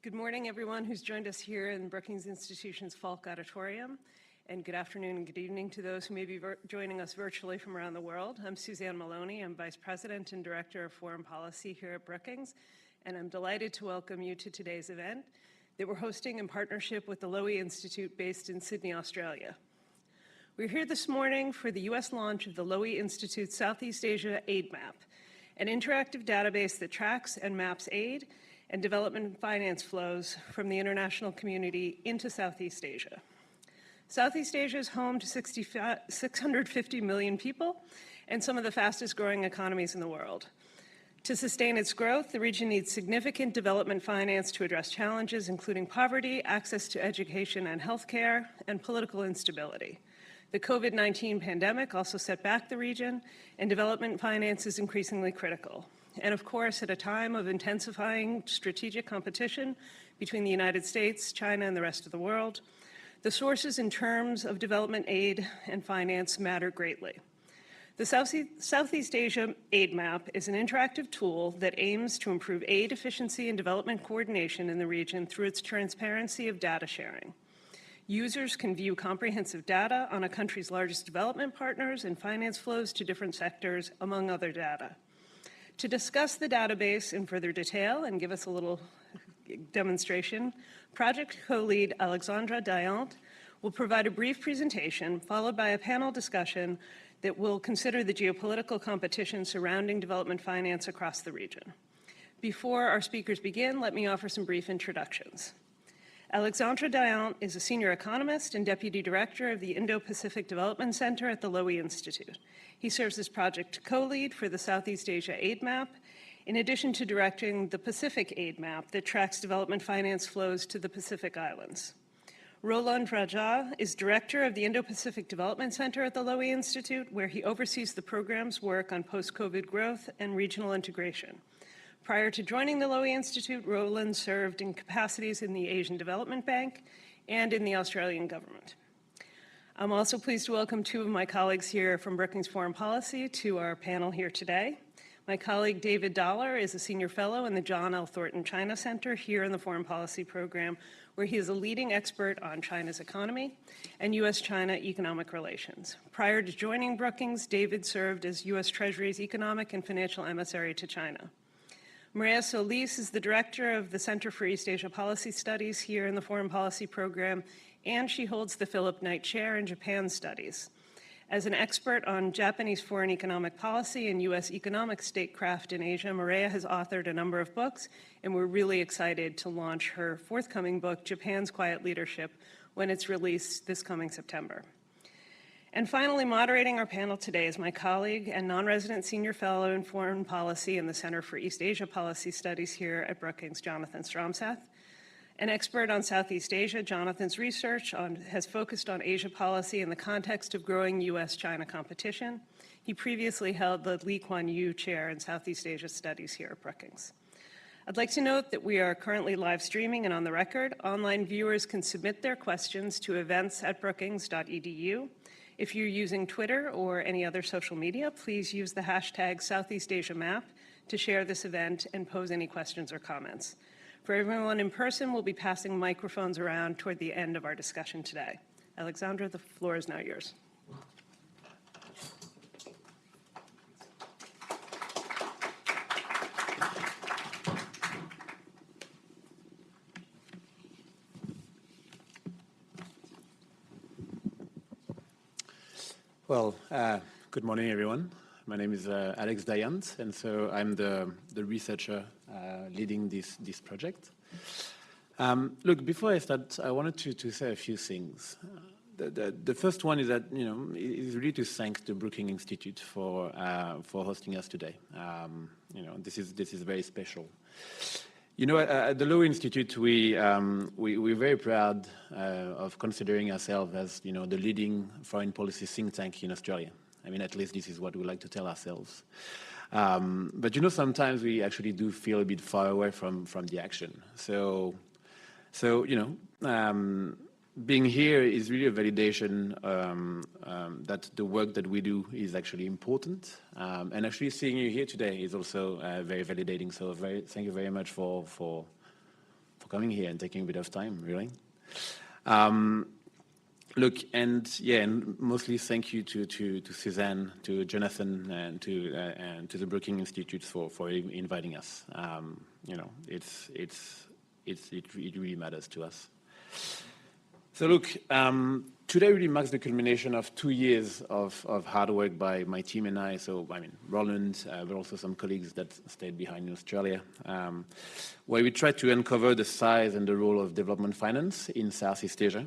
Good morning, everyone who's joined us here in Brookings Institution's Falk Auditorium, and good afternoon and good evening to those who may be joining us virtually from around the world. I'm Suzanne Maloney. I'm Vice President and Director of Foreign Policy here at Brookings, and I'm delighted to welcome you to today's event that we're hosting in partnership with the Lowy Institute based in Sydney, Australia. We're here this morning for the U.S. launch of the Lowy Institute Southeast Asia Aid Map, an interactive database that tracks and maps aid and development finance flows from the international community into Southeast Asia. Southeast Asia is home to 650 million people and some of the fastest growing economies in the world. To sustain its growth, the region needs significant development finance to address challenges including poverty, access to education and healthcare, and political instability. The COVID-19 pandemic also set back the region, and development finance is increasingly critical. And of course, at a time of intensifying strategic competition between the United States, China, and the rest of the world, the sources in terms of development aid and finance matter greatly. The Southeast Asia Aid Map is an interactive tool that aims to improve aid efficiency and development coordination in the region through its transparency of data sharing. Users can view comprehensive data on a country's largest development partners and finance flows to different sectors, among other data. To discuss the database in further detail and give us a little demonstration, project co-lead Alexandre Dayant will provide a brief presentation followed by a panel discussion that will consider the geopolitical competition surrounding development finance across the region. Before our speakers begin, let me offer some brief introductions. Alexandre Dayant is a senior economist and deputy director of the Indo-Pacific Development Center at the Lowy Institute. He serves as project co-lead for the Southeast Asia Aid Map, in addition to directing the Pacific Aid Map that tracks development finance flows to the Pacific Islands. Roland Rajah is director of the Indo-Pacific Development Center at the Lowy Institute, where he oversees the program's work on post-COVID growth and regional integration. Prior to joining the Lowy Institute, Roland served in capacities in the Asian Development Bank and in the Australian government. I'm also pleased to welcome two of my colleagues here from Brookings Foreign Policy to our panel here today. My colleague David Dollar is a senior fellow in the John L. Thornton China Center here in the Foreign Policy Program, where he is a leading expert on China's economy and U.S.-China economic relations. Prior to joining Brookings, David served as U.S. Treasury's economic and financial emissary to China. Mireya Solís is the director of the Center for East Asia Policy Studies here in the Foreign Policy Program, and she holds the Philip Knight Chair in Japan Studies. As an expert on Japanese foreign economic policy and U.S. economic statecraft in Asia, Mireya has authored a number of books, and we're really excited to launch her forthcoming book, Japan's Quiet Leadership, when it's released this coming September. And finally, moderating our panel today is my colleague and non-resident senior fellow in foreign policy in the Center for East Asia Policy Studies here at Brookings, Jonathan Stromseth. An expert on Southeast Asia, Jonathan's research has focused on Asia policy in the context of growing U.S.-China competition. He previously held the Lee Kuan Yew Chair in Southeast Asia Studies here at Brookings. I'd like to note that we are currently live streaming and on the record. Online viewers can submit their questions to events@brookings.edu. If you're using Twitter or any other social media, please use the hashtag Southeast Asia Map to share this event and pose any questions or comments. For everyone in person, we'll be passing microphones around toward the end of our discussion today. Alexandre, the floor is now yours. Well, good morning, everyone. My name is Alex Dayant, and so I'm the researcher leading this project. Look, before I start, I wanted to say a few things. The first one is that, is really to thank the Brookings Institute for hosting us today. This is very special. At the Lowy Institute, we're very proud of considering ourselves as, the leading foreign policy think tank in Australia. I mean, at least this is what we like to tell ourselves. But sometimes we actually do feel a bit far away from the action. So being here is really a validation that the work that we do is actually important. And actually seeing you here today is also very validating. So thank you very much for coming here and taking a bit of time, really. Look, and mostly thank you to Suzanne, to Jonathan, and to the Brookings Institute for inviting us. It really matters to us. So look, today really marks the culmination of 2 years of hard work by my team and I. So I mean, Roland, but also some colleagues that stayed behind in Australia, where we tried to uncover the size and the role of development finance in Southeast Asia.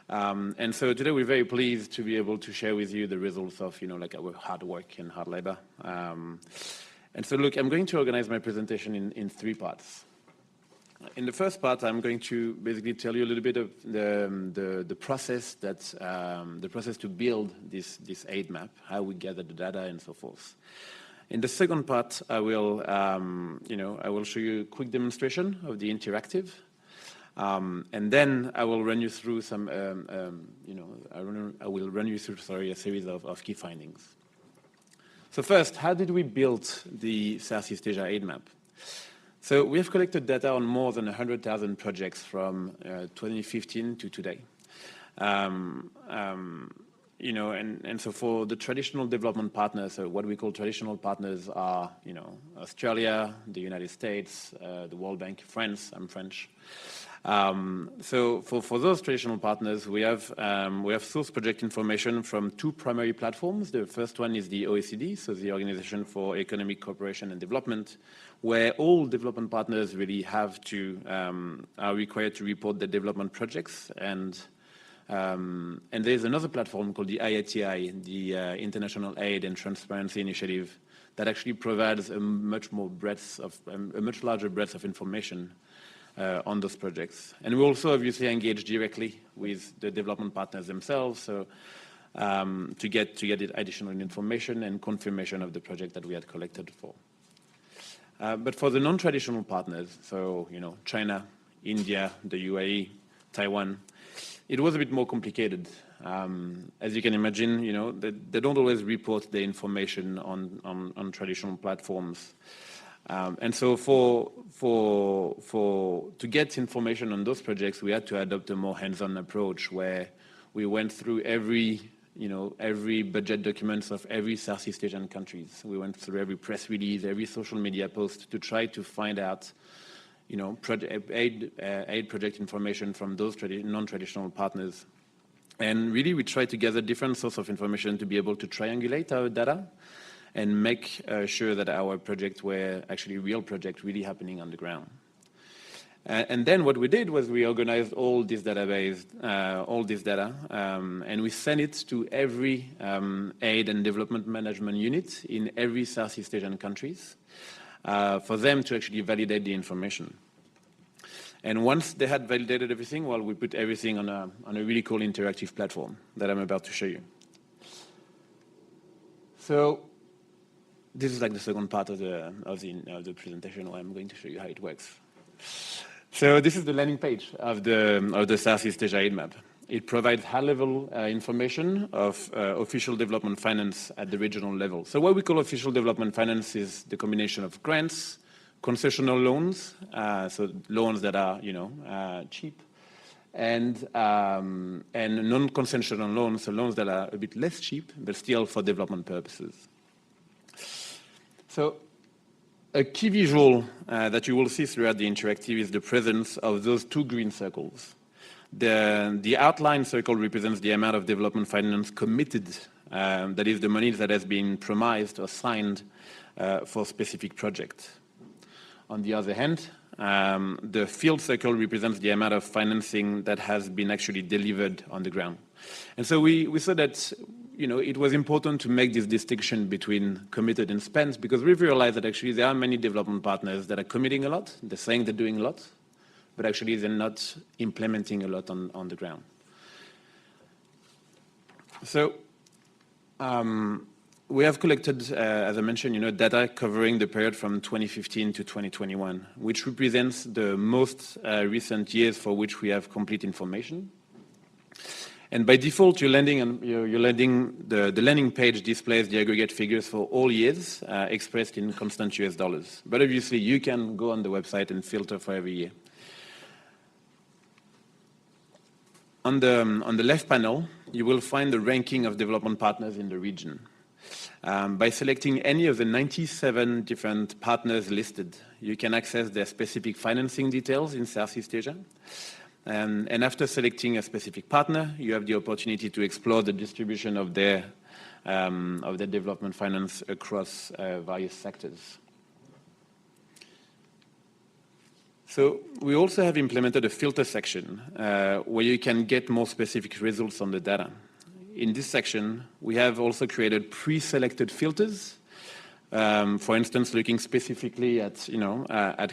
And so today we're very pleased to be able to share with you the results of, like our hard work and hard labor. And so look, I'm going to organize my presentation in 3 parts. In the first part, I'm going to basically tell you a little bit of the process to build this aid map, how we gather the data and so forth. In the second part, I will show you a quick demonstration of the interactive. And then I will run you through some, a series of key findings. So first, how did we build the Southeast Asia aid map? So we have collected data on more than 100,000 projects from 2015 to today. And so for the traditional development partners, so what we call traditional partners are, Australia, the United States, the World Bank, France. I'm French. So for those traditional partners, we have source project information from 2 primary platforms. The first one is the OECD, so the Organization for Economic Cooperation and Development, where all development partners really are required to report their development projects. And there's another platform called the IATI, the International Aid and Transparency Initiative, that actually provides a much larger breadth of information on those projects. And we also obviously engage directly with the development partners themselves, so to get additional information and confirmation of the project that we had collected for. But for the non-traditional partners, so China, India, the UAE, Taiwan, it was a bit more complicated. As you can imagine, they don't always report the information on traditional platforms. And so to get information on those projects, we had to adopt a more hands-on approach where we went through every budget documents of every Southeast Asian countries. We went through every press release, every social media post to try to find out, aid project information from those non-traditional partners. And really, we tried to gather different sources of information to be able to triangulate our data and make sure that our projects were actually real projects really happening on the ground. And then what we did was we organized all this database, all this data, and we sent it to every aid and development management unit in every Southeast Asian countries for them to actually validate the information. And once they had validated everything, well, we put everything on a really cool interactive platform that I'm about to show you. So this is like the second part of the presentation where I'm going to show you how it works. So this is the landing page of the Southeast Asia aid map. It provides high-level information of official development finance at the regional level. So what we call official development finance is the combination of grants, concessional loans, so loans that are cheap, and non-concessional loans, so loans that are a bit less cheap but still for development purposes. So a key visual that you will see throughout the interactive is the presence of those 2 green circles. The outline circle represents the amount of development finance committed, that is the money that has been promised or signed for a specific project. On the other hand, the field circle represents the amount of financing that has been actually delivered on the ground. And so we saw that it was important to make this distinction between committed and spent, because we've realized that actually there are many development partners that are committing a lot, they're saying they're doing a lot, but actually they're not implementing a lot on the ground. So we have collected, as I mentioned, data covering the period from 2015 to 2021, which represents the most recent years for which we have complete information. And by default, the landing page displays the aggregate figures for all years expressed in constant US dollars. But obviously, you can go on the website and filter for every year. on the left panel, you will find the ranking of development partners in the region. By selecting any of the 97 different partners listed, you can access their specific financing details in Southeast Asia. And after selecting a specific partner, you have the opportunity to explore the distribution of their development finance across various sectors. So we also have implemented a filter section where you can get more specific results on the data. In this section, we have also created pre-selected filters. For instance, looking specifically at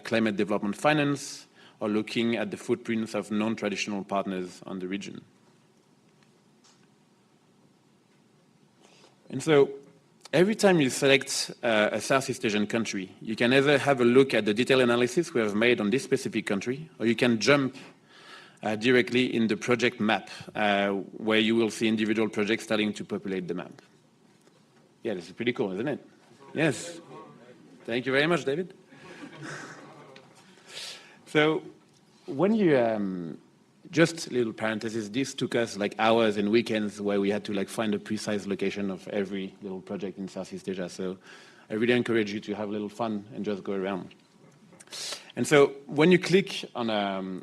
climate development finance, or looking at the footprints of non-traditional partners on the region. And so every time you select a Southeast Asian country, you can either have a look at the detailed analysis we have made on this specific country, or you can jump directly in the project map, where you will see individual projects starting to populate the map. Yeah, this is pretty cool, isn't it? Yes. Thank you very much, David. So when you, just a little parenthesis, this took us like hours and weekends where we had to like find a precise location of every little project in Southeast Asia. So I really encourage you to have a little fun and just go around. And so when you click on a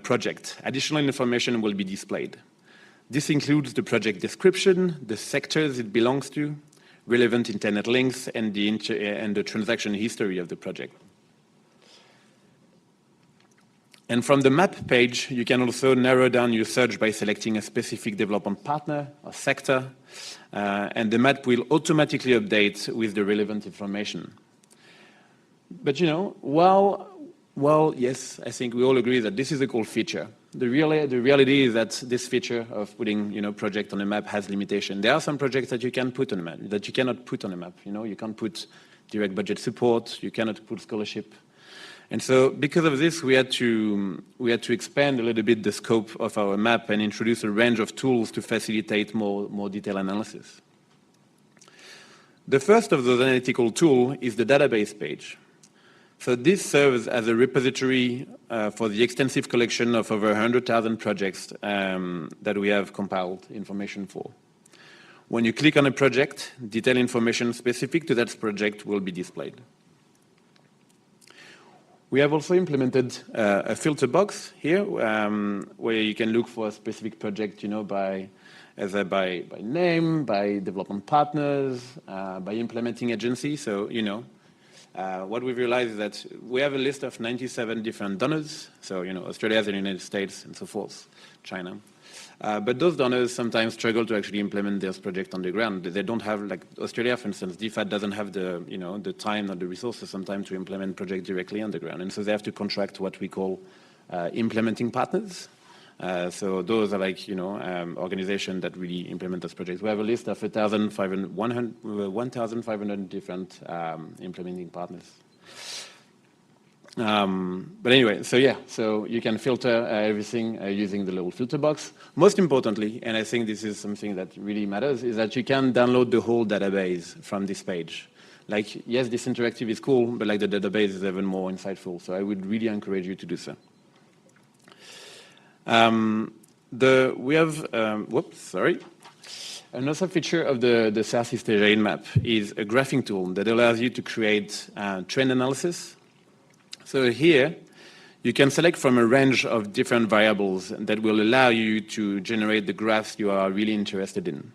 project, additional information will be displayed. This includes the project description, the sectors it belongs to, relevant internet links, and the transaction history of the project. And from the map page, you can also narrow down your search by selecting a specific development partner or sector, and the map will automatically update with the relevant information. But while yes, I think we all agree that this is a cool feature, the reality is that this feature of putting project on a map has limitation. There are some projects that you can put on a map, that you cannot put on a map. You can't put direct budget support, you cannot put scholarship. And so because of this, we had to expand a little bit the scope of our map and introduce a range of tools to facilitate more detailed analysis. The first of those analytical tools is the database page. So this serves as a repository for the extensive collection of over 100,000 projects that we have compiled information for. When you click on a project, detailed information specific to that project will be displayed. We have also implemented a filter box here where you can look for a specific project, by name, by development partners, by implementing agency. So, what we've realized is that we have a list of 97 different donors. So, Australia, the United States, and so forth, China. But those donors sometimes struggle to actually implement those projects on the ground. They don't have, like Australia, for instance, DFAT doesn't have the time or the resources sometimes to implement projects directly on the ground. And so they have to contract what we call implementing partners. So those are like, organizations that really implement those projects. We have a list of 1,500 different implementing partners. But anyway, so you can filter everything using the little filter box. Most importantly, and I think this is something that really matters, is that you can download the whole database from this page. Like, yes, this interactive is cool, but like the database is even more insightful. So I would really encourage you to do so. We have, another feature of the Southeast Asian map is a graphing tool that allows you to create trend analysis. So here, you can select from a range of different variables that will allow you to generate the graphs you are really interested in.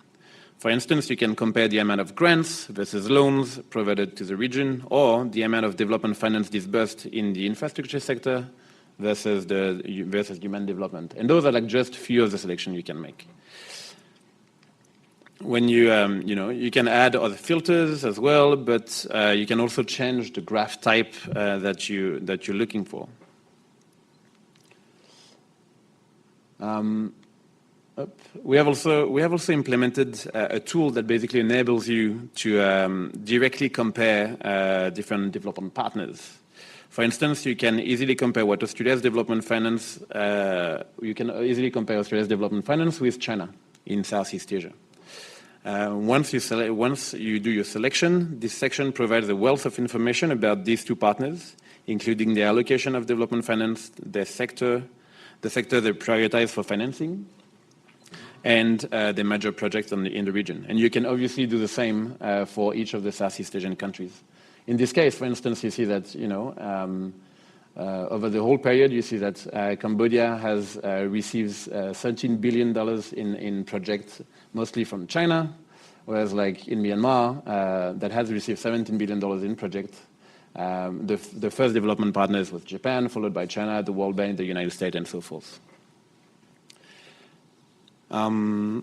For instance, you can compare the amount of grants versus loans provided to the region, or the amount of development finance disbursed in the infrastructure sector versus human development. And those are like just few of the selections you can make. When you can add other filters as well, but you can also change the graph type that you're looking for. We have also implemented a tool that basically enables you to directly compare different development partners. For instance, you can easily compare what Australia's development finance. You can easily compare Australia's development finance with China in Southeast Asia. Once you do your selection, this section provides a wealth of information about these two partners, including their allocation of development finance, their sector, the sector they prioritize for financing, and the major projects in the region. And you can obviously do the same for each of the Southeast Asian countries. In this case, for instance, you see that, over the whole period, you see that Cambodia has received $13 billion in projects, mostly from China, whereas like in Myanmar, that has received $17 billion in projects. The first development partners was Japan, followed by China, the World Bank, the United States, and so forth. One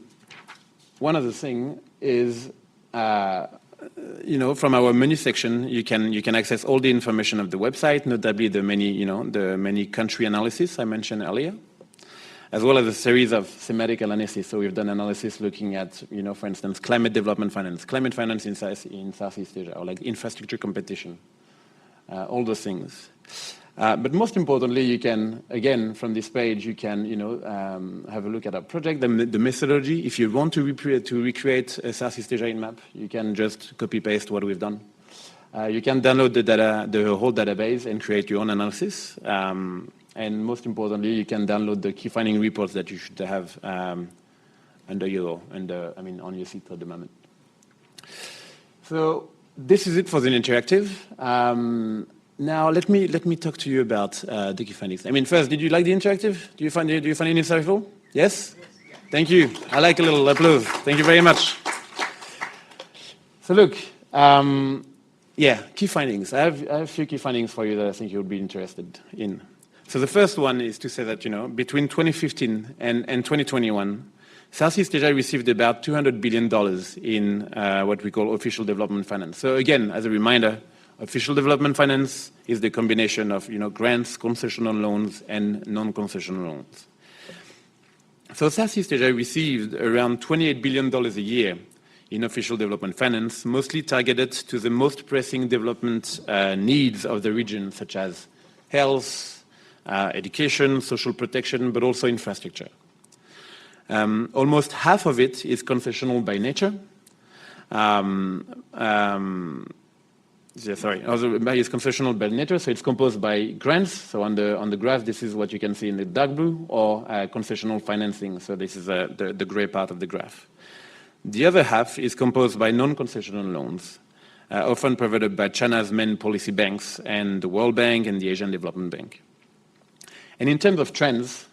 other thing is, from our menu section, you can access all the information of the website, notably the many country analysis I mentioned earlier, as well as a series of thematic analysis. So we've done analysis looking at, for instance, climate development finance in Southeast Asia, or like infrastructure competition, all those things. But most importantly, you can, again, from this page, you can, have a look at our project, the methodology. If you want to recreate a Southeast Asia heat map, you can just copy-paste what we've done. You can download the data, the whole database, and create your own analysis. And most importantly, you can download the key finding reports that you should have on your seat at the moment. So this is it for the interactive. Now let me talk to you about the key findings. I mean, first, did you like the interactive? Do you find it insightful? Yes? Yes. Thank you. I like a little applause. Thank you very much. So look, key findings. I have a few key findings for you that I think you'll be interested in. So the first one is to say that, between 2015 and 2021, Southeast Asia received about $200 billion in what we call official development finance. So again, as a reminder, official development finance is the combination of, grants, concessional loans, and non-concessional loans. So Southeast Asia received around $28 billion a year in official development finance, mostly targeted to the most pressing development needs of the region, such as health, education, social protection, but also infrastructure. Almost half of it is concessional by nature. It's concessional by nature, so it's composed by grants. So on the graph, this is what you can see in the dark blue, or concessional financing. So this is the gray part of the graph. The other half is composed by non-concessional loans, often provided by China's main policy banks and the World Bank and the Asian Development Bank. And in terms of trends,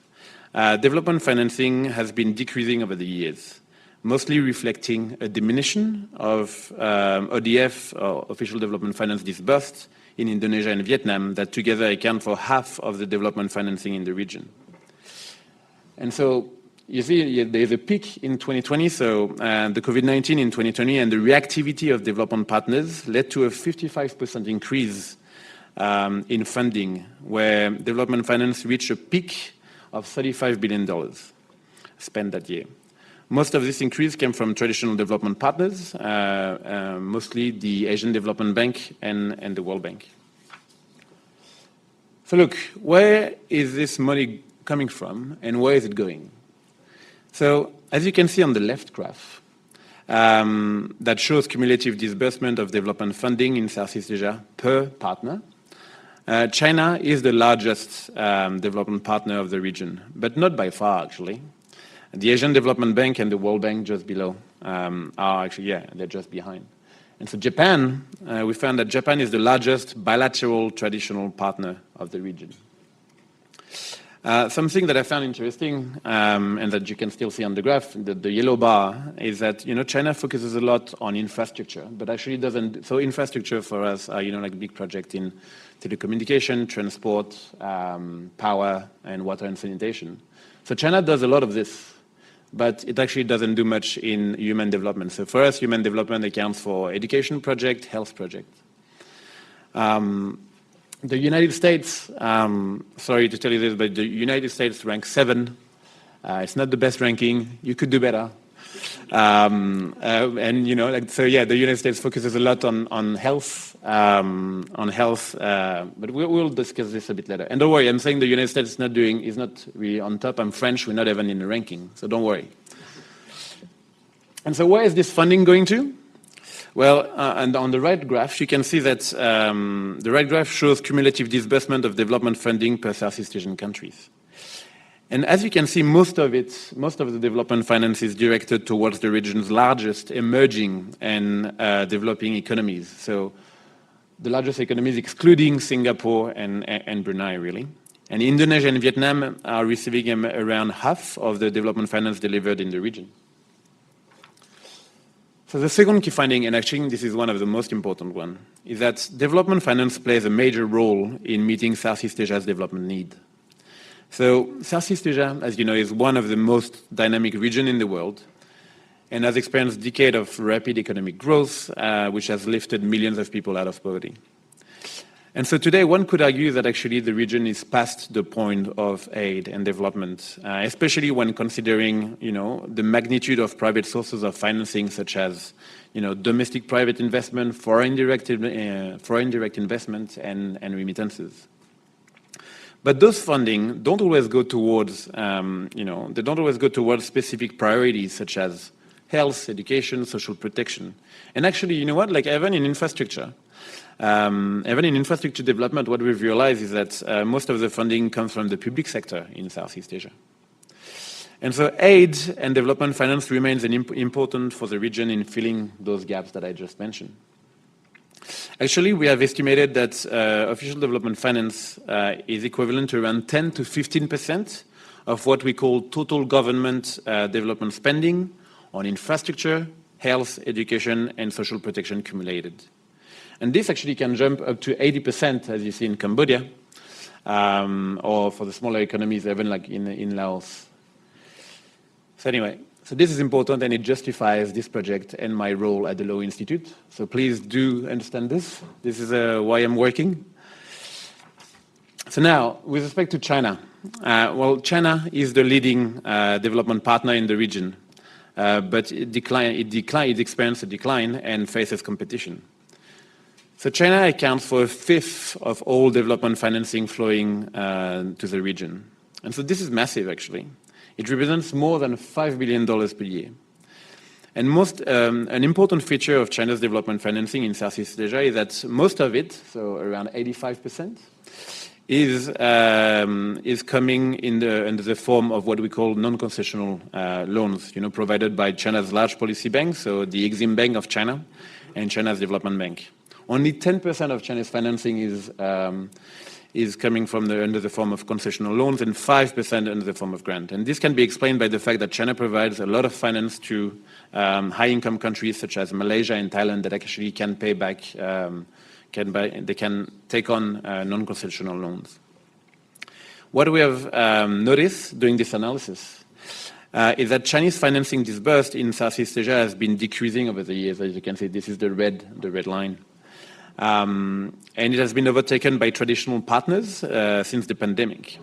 development financing has been decreasing over the years, mostly reflecting a diminution of ODF, or official development finance disbursed, in Indonesia and Vietnam, that together account for half of the development financing in the region. And so you see there's a peak in 2020, so the COVID-19 in 2020 and the reactivity of development partners led to a 55% increase in funding, where development finance reached a peak of $35 billion spent that year. Most of this increase came from traditional development partners, mostly the Asian Development Bank and the World Bank. So look, where is this money coming from and where is it going? So as you can see on the left graph, that shows cumulative disbursement of development funding in Southeast Asia per partner. China is the largest development partner of the region, but not by far, actually. The Asian Development Bank and the World Bank just below are actually, they're just behind. And so Japan, we found that Japan is the largest bilateral traditional partner of the region. Something that I found interesting, and that you can still see on the graph, the yellow bar, is that, China focuses a lot on infrastructure, but actually doesn't. So infrastructure for us are, like big projects in telecommunication, transport, power, and water and sanitation. So China does a lot of this, but it actually doesn't do much in human development. So for us, human development accounts for education project, health project. The United States, sorry to tell you this, but the United States ranks 7. It's not the best ranking. You could do better. And the United States focuses a lot on health, but we'll discuss this a bit later. And don't worry, I'm saying the United States is not really on top. I'm French. We're not even in the ranking, so don't worry. And so where is this funding going to? Well, and on the right graph, you can see that the right graph shows cumulative disbursement of development funding per Southeast Asian countries. And as you can see, most of the development finance is directed towards the region's largest emerging and developing economies. So the largest economies excluding Singapore and Brunei, really. And Indonesia and Vietnam are receiving around half of the development finance delivered in the region. So the second key finding, and actually this is one of the most important ones, is that development finance plays a major role in meeting Southeast Asia's development need. So Southeast Asia, as you know, is one of the most dynamic regions in the world and has experienced a decade of rapid economic growth, which has lifted millions of people out of poverty. And so today, one could argue that actually the region is past the point of aid and development, especially when considering, the magnitude of private sources of financing, such as, domestic private investment, foreign direct investment, and remittances. But those funding don't always go towards, they don't always go towards specific priorities such as health, education, social protection. And actually, you know what? Like even in infrastructure development, what we've realized is that most of the funding comes from the public sector in Southeast Asia. And so aid and development finance remains important for the region in filling those gaps that I just mentioned. Actually, we have estimated that official development finance is equivalent to around 10 to 15% of what we call total government development spending on infrastructure, health, education, and social protection cumulated. And this actually can jump up to 80%, as you see in Cambodia, or for the smaller economies, even like in Laos. So anyway, so this is important and it justifies this project and my role at the Lowy Institute. So please do understand this. This is why I'm working. So now, with respect to China, well, China is the leading development partner in the region, but it experienced a decline and faces competition. So China accounts for a fifth of all development financing flowing to the region. And so this is massive, actually. It represents more than $5 billion per year. And an important feature of China's development financing in Southeast Asia is that most of it, so around 85%, is coming under the form of what we call non-concessional loans, provided by China's large policy banks, so the Exim Bank of China and China's Development Bank. Only 10% of China's financing is coming from under the form of concessional loans and 5% under the form of grant. And this can be explained by the fact that China provides a lot of finance to high-income countries such as Malaysia and Thailand that actually can pay back, they can take on non-concessional loans. What we have noticed during this analysis is that Chinese financing disbursed in Southeast Asia has been decreasing over the years. As you can see, this is the red line. And it has been overtaken by traditional partners since the pandemic.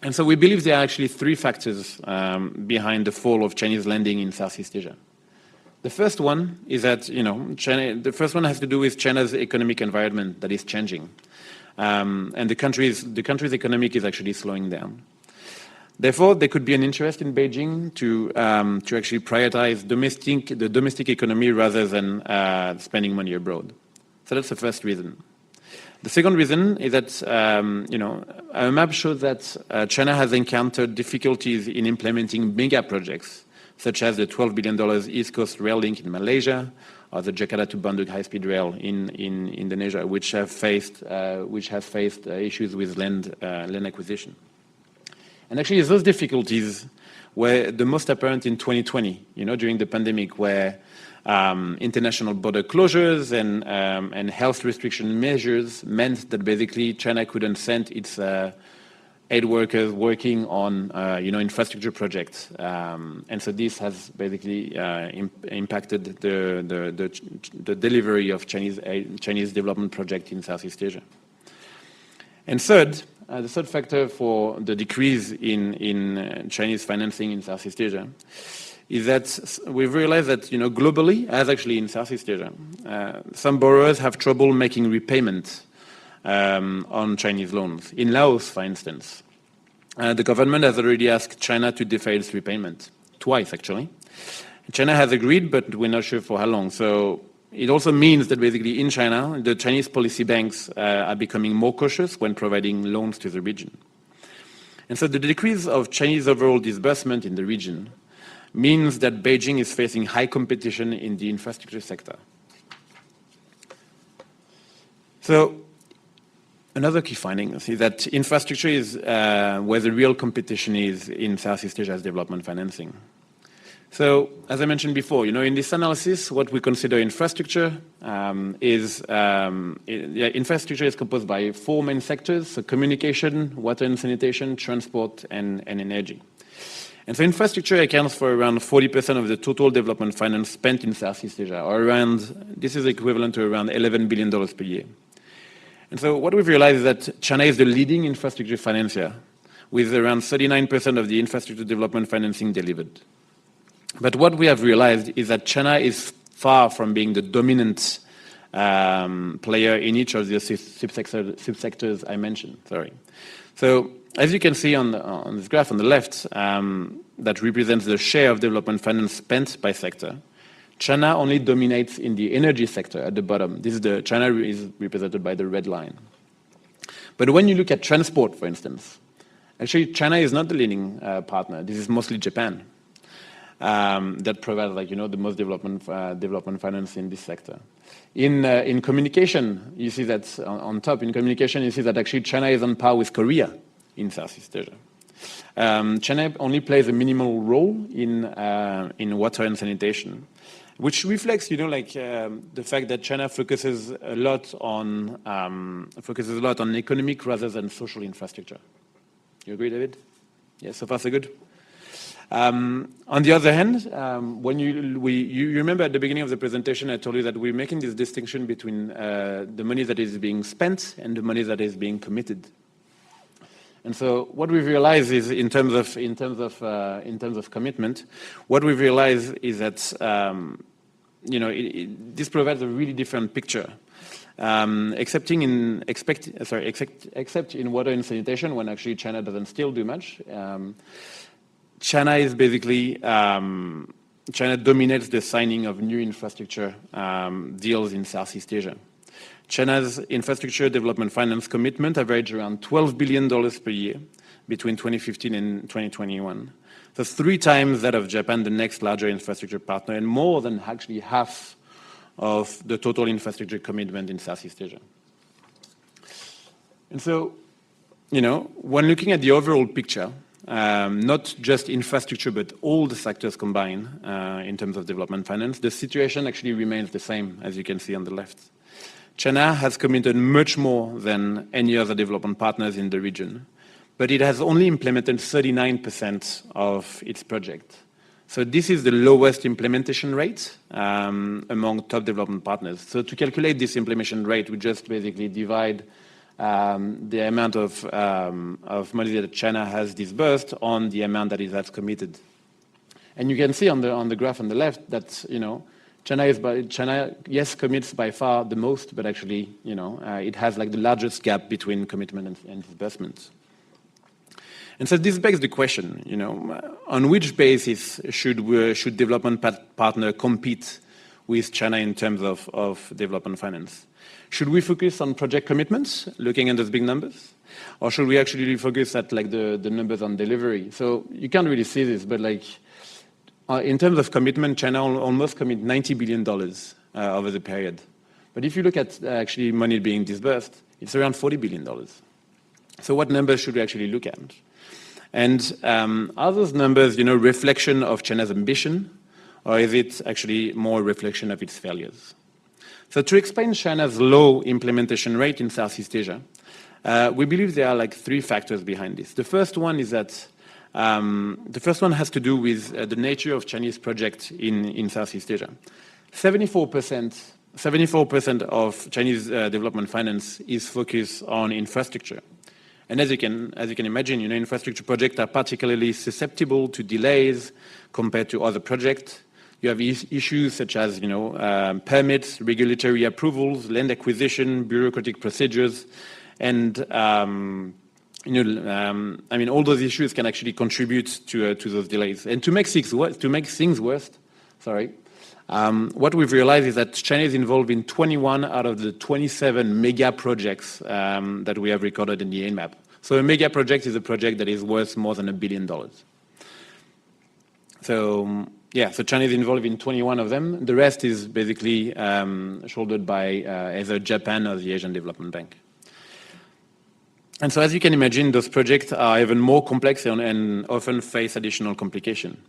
And so we believe there are actually three factors behind the fall of Chinese lending in Southeast Asia. The first one is that, the first one has to do with China's economic environment that is changing. And the country's economic is actually slowing down. Therefore, there could be an interest in Beijing to actually prioritize the domestic economy rather than spending money abroad. So that's the first reason. The second reason is that, our map shows that China has encountered difficulties in implementing mega projects, such as the $12 billion East Coast Rail Link in Malaysia, or the Jakarta to Bandung high-speed rail in Indonesia, which have faced issues with land acquisition. And actually, those difficulties were the most apparent in 2020, during the pandemic, where international border closures and health restriction measures meant that basically China couldn't send its aid workers working on infrastructure projects, and so this has basically impacted the delivery of Chinese development project in Southeast Asia. And third, the third factor for the decrease in Chinese financing in Southeast Asia is that we've realized that, globally, as actually in Southeast Asia, some borrowers have trouble making repayment on Chinese loans. In Laos, for instance, the government has already asked China to defer its repayment, twice actually. China has agreed, but we're not sure for how long. So it also means that basically in China, the Chinese policy banks are becoming more cautious when providing loans to the region. And so the decrease of Chinese overall disbursement in the region means that Beijing is facing high competition in the infrastructure sector. So another key finding is that infrastructure is where the real competition is in Southeast Asia's development financing. So, as I mentioned before, in this analysis, what we consider infrastructure infrastructure is composed by 4 main sectors: so communication, water and sanitation, transport, and energy. And so infrastructure accounts for around 40% of the total development finance spent in Southeast Asia, or this is equivalent to around $11 billion per year. And so what we've realized is that China is the leading infrastructure financier, with around 39% of the infrastructure development financing delivered. But what we have realized is that China is far from being the dominant player in each of the subsectors I mentioned. So as you can see on this graph on the left, that represents the share of development finance spent by sector, China only dominates in the energy sector at the bottom. China is represented by the red line. But when you look at transport, for instance, actually China is not the leading partner. This is mostly Japan that provides, the most development finance in this sector. In communication, you see that on top. In communication, you see that actually China is on par with Korea in Southeast Asia. China only plays a minimal role in water and sanitation, which reflects, the fact that China focuses a lot on economic rather than social infrastructure. You agree, David? Yes, so far so good. On the other hand, when you remember at the beginning of the presentation, I told you that we're making this distinction between the money that is being spent and the money that is being committed. And so what we've realized is, in terms of commitment, what we've realized is that this provides a really different picture. Except in water and sanitation, when actually China doesn't still do much. China is basically China dominates the signing of new infrastructure deals in Southeast Asia. China's infrastructure development finance commitment averaged around $12 billion per year between 2015 and 2021. That's 3 times that of Japan, the next larger infrastructure partner, and more than actually half of the total infrastructure commitment in Southeast Asia. And so, when looking at the overall picture, not just infrastructure, but all the sectors combined in terms of development finance, the situation actually remains the same, as you can see on the left. China has committed much more than any other development partners in the region, but it has only implemented 39% of its project. So this is the lowest implementation rate among top development partners. So to calculate this implementation rate, we just basically divide the amount of money that China has disbursed on the amount that it has committed. And you can see on the graph on the left that, China, yes, commits by far the most, but actually, it has the largest gap between commitment and disbursement. And so this begs the question, on which basis should development partner compete with China in terms of development finance? Should we focus on project commitments, looking at those big numbers? Or should we actually focus at the numbers on delivery? So you can't really see this, but in terms of commitment, China almost commit $90 billion over the period. But if you look at actually money being disbursed, it's around $40 billion. So what numbers should we actually look at? And are those numbers, reflection of China's ambition, or is it actually more a reflection of its failures? So to explain China's low implementation rate in Southeast Asia, we believe there are 3 factors behind this. The first one is that the first one has to do with the nature of Chinese projects in Southeast Asia. 74% of Chinese development finance is focused on infrastructure. And as you can imagine, infrastructure projects are particularly susceptible to delays compared to other projects. You have issues such as, permits, regulatory approvals, land acquisition, bureaucratic procedures, and all those issues can actually contribute to those delays. And to make things worse, what we've realized is that China is involved in 21 out of the 27 mega projects that we have recorded in the AIM map. So a mega project is a project that is worth more than $1 billion. So yeah, so China is involved in 21 of them. The rest is basically shouldered by either Japan or the Asian Development Bank. And so as you can imagine, those projects are even more complex and often face additional complication.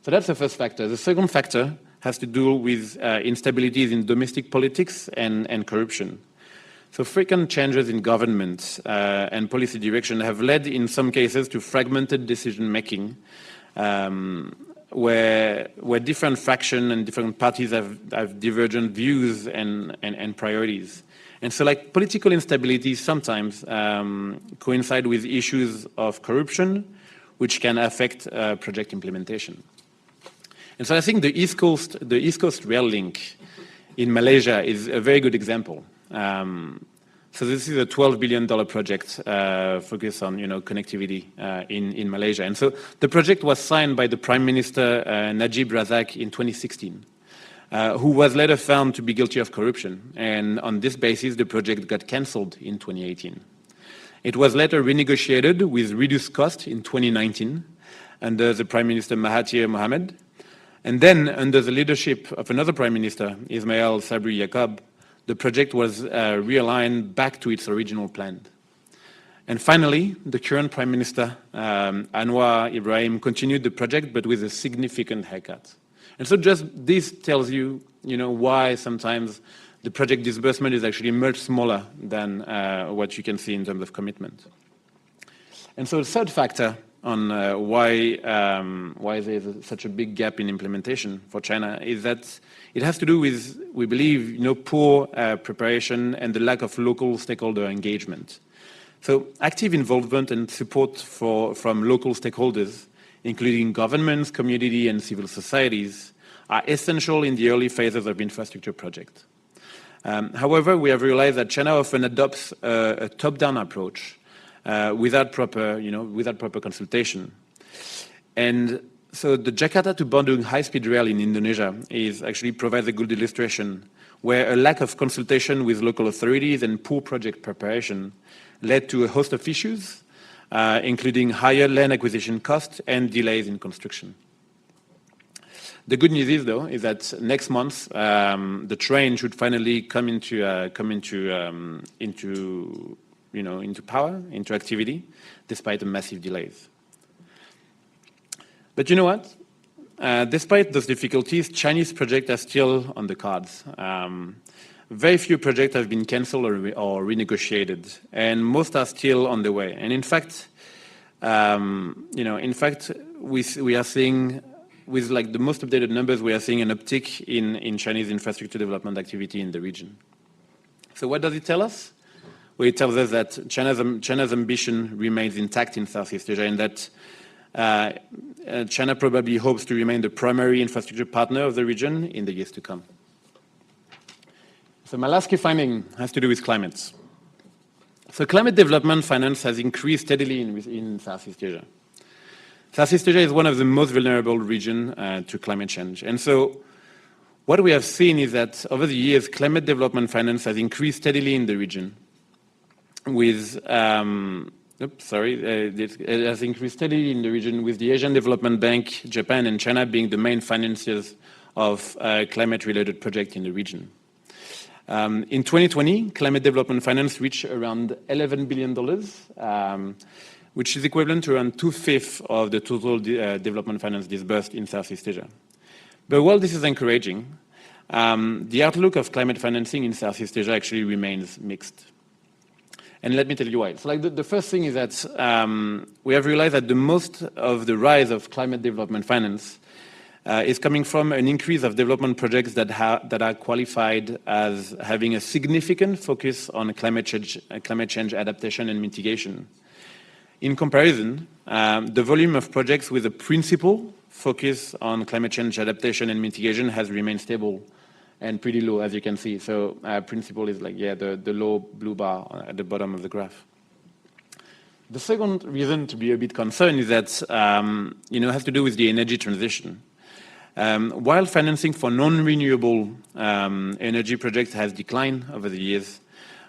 So that's the first factor. The second factor has to do with instabilities in domestic politics and corruption. So frequent changes in government and policy direction have led in some cases to fragmented decision-making, where different factions and different parties have divergent views and priorities. And so like political instability sometimes coincide with issues of corruption, which can affect project implementation. And so I think the East Coast Rail Link in Malaysia is a very good example. So this is a $12 billion project focused on connectivity in Malaysia. And so the project was signed by the Prime Minister Najib Razak in 2016, who was later found to be guilty of corruption. And on this basis, the project got cancelled in 2018. It was later renegotiated with reduced cost in 2019 under the Prime Minister Mahathir Mohamad. And then under the leadership of another Prime Minister, Ismail Sabri Yaakob, the project was realigned back to its original plan. And finally, the current Prime Minister, Anwar Ibrahim, continued the project, but with a significant haircut. And so just this tells you, why sometimes the project disbursement is actually much smaller than what you can see in terms of commitment. And so the third factor on why there's such a big gap in implementation for China is that it has to do with, we believe, poor preparation and the lack of local stakeholder engagement. So active involvement and support from local stakeholders, including governments, community, and civil societies, are essential in the early phases of infrastructure projects. However, we have realized that China often adopts a top-down approach without proper consultation. And so the Jakarta to Bandung high-speed rail in Indonesia actually provides a good illustration, where a lack of consultation with local authorities and poor project preparation led to a host of issues, including higher land acquisition costs and delays in construction. The good news is, though, is that next month the train should finally come into power, into activity, despite the massive delays. But you know what? Despite those difficulties, Chinese projects are still on the cards. Very few projects have been cancelled or renegotiated, and most are still on the way. And in fact, we are seeing, with like the most updated numbers, we are seeing an uptick in Chinese infrastructure development activity in the region. So what does it tell us? Well, it tells us that China's ambition remains intact in Southeast Asia, and that China probably hopes to remain the primary infrastructure partner of the region in the years to come. So my last key finding has to do with climate. So climate development finance has increased steadily in Southeast Asia. Southeast Asia is one of the most vulnerable regions to climate change. And so what we have seen is that over the years, climate development finance has increased steadily in the region with, it has increased steadily in the region with the Asian Development Bank, Japan, and China being the main financiers of climate-related projects in the region. In 2020, climate development finance reached around $11 billion, which is equivalent to around 2/5 of the total development finance disbursed in Southeast Asia. But while this is encouraging, the outlook of climate financing in Southeast Asia actually remains mixed. And let me tell you why. So the first thing is that we have realized that the most of the rise of climate development finance is coming from an increase of development projects that are qualified as having a significant focus on climate change adaptation and mitigation. In comparison, the volume of projects with a principal focus on climate change adaptation and mitigation has remained stable and pretty low, as you can see. So principal is like, the low blue bar at the bottom of the graph. The second reason to be a bit concerned is that, it has to do with the energy transition. While financing for non-renewable energy projects has declined over the years,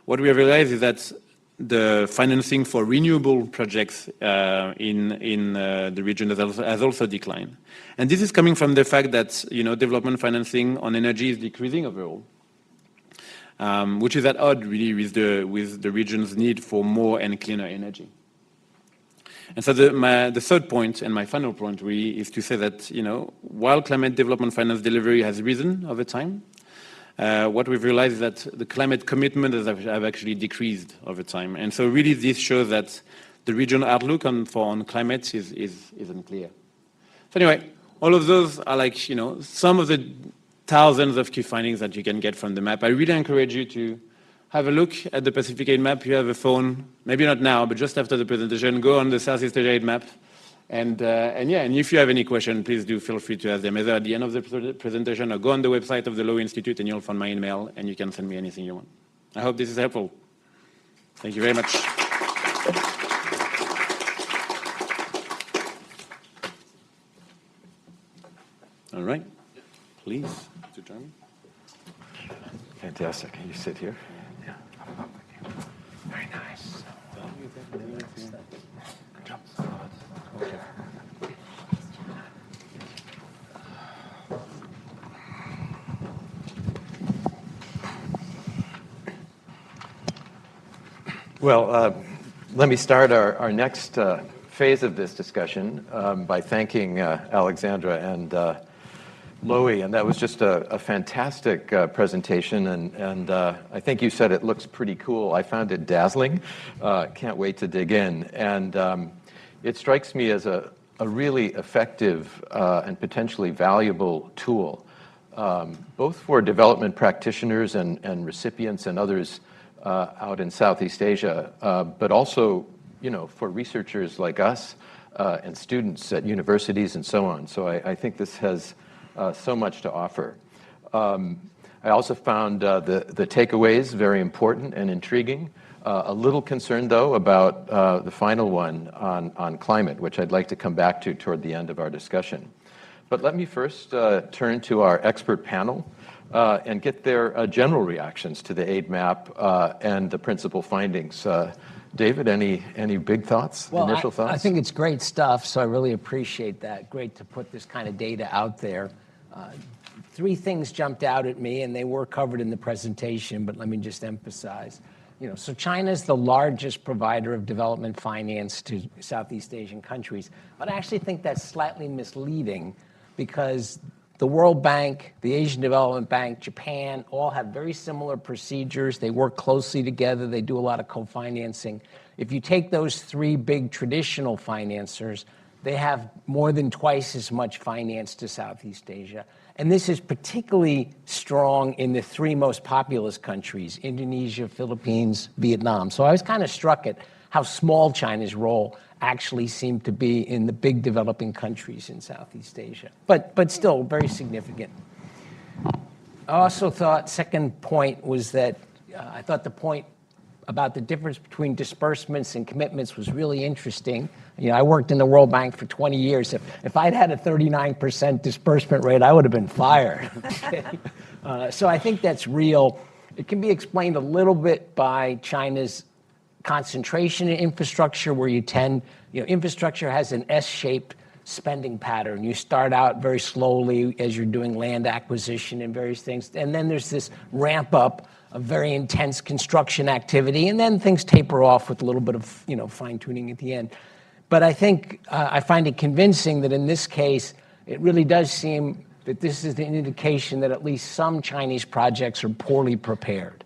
what we have realized is that the financing for renewable projects in the region has also declined. And this is coming from the fact that, development financing on energy is decreasing overall, which is at odds really with the region's need for more and cleaner energy. And so the third point and my final point really is to say that, while climate development finance delivery has risen over time, what we've realized is that the climate commitment have actually decreased over time. And so really this shows that the regional outlook on climate is unclear. So anyway, all of those are like, some of the thousands of key findings that you can get from the map. I really encourage you to have a look at the Pacific Aid map. You have a phone, maybe not now, but just after the presentation, go on the Southeast Asia Aid map. And if you have any question, please do feel free to ask them either at the end of the presentation or go on the website of the Lowy Institute and you'll find my email and you can send me anything you want. I hope this is helpful. Thank you very much. All right, please, to join me. Fantastic. Can you sit here? Yeah. Very nice. Good job. Okay. Well, let me start our next phase of this discussion by thanking Alexandre and Lowy, and that was just a fantastic presentation, and I think you said it looks pretty cool. I found it dazzling. Can't wait to dig in. And it strikes me as a really effective and potentially valuable tool, both for development practitioners and recipients and others out in Southeast Asia, but also, for researchers like us and students at universities and so on. So I think this has so much to offer. I also found the takeaways very important and intriguing. A little concerned, though, about the final one on climate, which I'd like to come back to toward the end of our discussion. But let me first turn to our expert panel and get their general reactions to the aid map and the principal findings. David, any big thoughts, initial thoughts? I think it's great stuff, so I really appreciate that. Great to put this kind of data out there. Three things jumped out at me, and they were covered in the presentation, but let me just emphasize. So China is the largest provider of development finance to Southeast Asian countries, but I actually think that's slightly misleading because the World Bank, the Asian Development Bank, Japan, all have very similar procedures. They work closely together. They do a lot of co-financing. If you take those three big traditional financiers, they have more than twice as much finance to Southeast Asia. And this is particularly strong in the three most populous countries, Indonesia, Philippines, Vietnam. So I was kind of struck at how small China's role actually seemed to be in the big developing countries in Southeast Asia, but still very significant. I also thought, second point was that I thought the point about the difference between disbursements and commitments was really interesting. I worked in the World Bank for 20 years. If I'd had a 39% disbursement rate, I would have been fired. So I think that's real. It can be explained a little bit by China's concentration in infrastructure, where infrastructure has an S-shaped spending pattern. You start out very slowly as you're doing land acquisition and various things, and then there's this ramp up of very intense construction activity, and then things taper off with a little bit of fine tuning at the end. But I think I find it convincing that in this case, it really does seem that this is an indication that at least some Chinese projects are poorly prepared.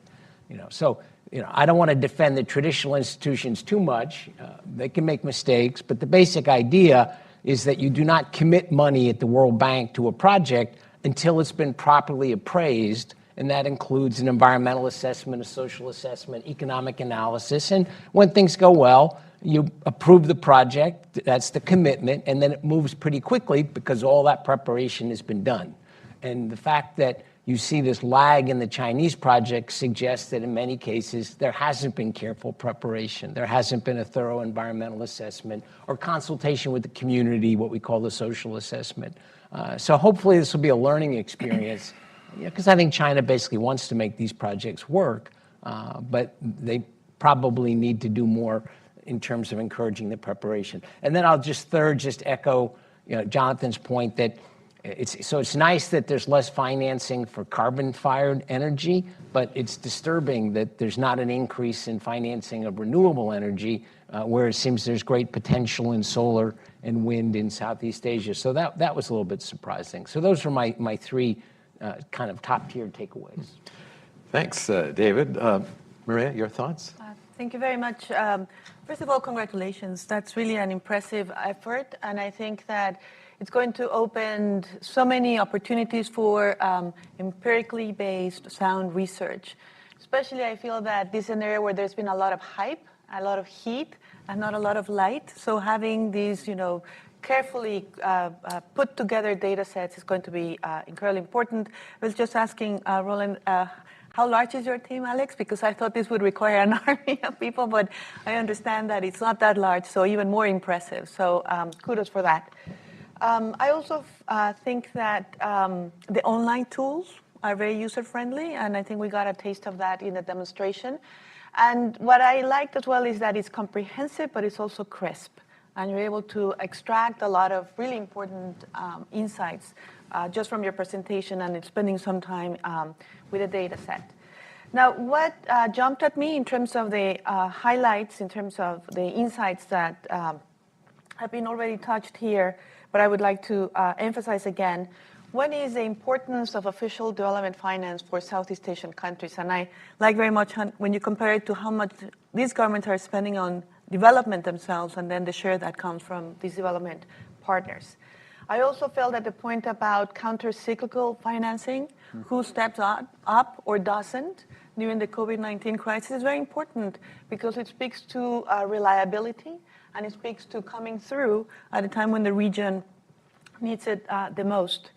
I don't want to defend the traditional institutions too much. They can make mistakes, but the basic idea is that you do not commit money at the World Bank to a project until it's been properly appraised, and that includes an environmental assessment, a social assessment, economic analysis. And when things go well, you approve the project, that's the commitment, and then it moves pretty quickly because all that preparation has been done. And the fact that you see this lag in the Chinese project suggests that in many cases there hasn't been careful preparation. There hasn't been a thorough environmental assessment or consultation with the community, what we call the social assessment. So hopefully this will be a learning experience, because I think China basically wants to make these projects work, but they probably need to do more in terms of encouraging the preparation. And then I'll just echo Jonathan's point that it's nice that there's less financing for carbon-fired energy, but it's disturbing that there's not an increase in financing of renewable energy, where it seems there's great potential in solar and wind in Southeast Asia. So that was a little bit surprising. So those are my three kind of top-tier takeaways. Thanks, David. Mireya, your thoughts? Thank you very much. First of all, congratulations. That's really an impressive effort, and I think that it's going to open so many opportunities for empirically based sound research. Especially, I feel that this is an area where there's been a lot of hype, a lot of heat, and not a lot of light. So having these, carefully put together data sets is going to be incredibly important. I was just asking Roland, how large is your team, Alex? Because I thought this would require an army of people, but I understand that it's not that large, so even more impressive. So kudos for that. I also think that the online tools are very user-friendly, and I think we got a taste of that in the demonstration. And what I liked as well is that it's comprehensive, but it's also crisp. And you're able to extract a lot of really important insights just from your presentation and spending some time with a data set. Now, what jumped at me in terms of the highlights, in terms of the insights that have been already touched here, but I would like to emphasize again, one is the importance of official development finance for Southeast Asian countries. And I like very much when you compare it to how much these governments are spending on development themselves and then the share that comes from these development partners. I also felt that the point about counter-cyclical financing, who steps up or doesn't during the COVID-19 crisis is very important because it speaks to reliability and it speaks to coming through at a time when the region needs it the most.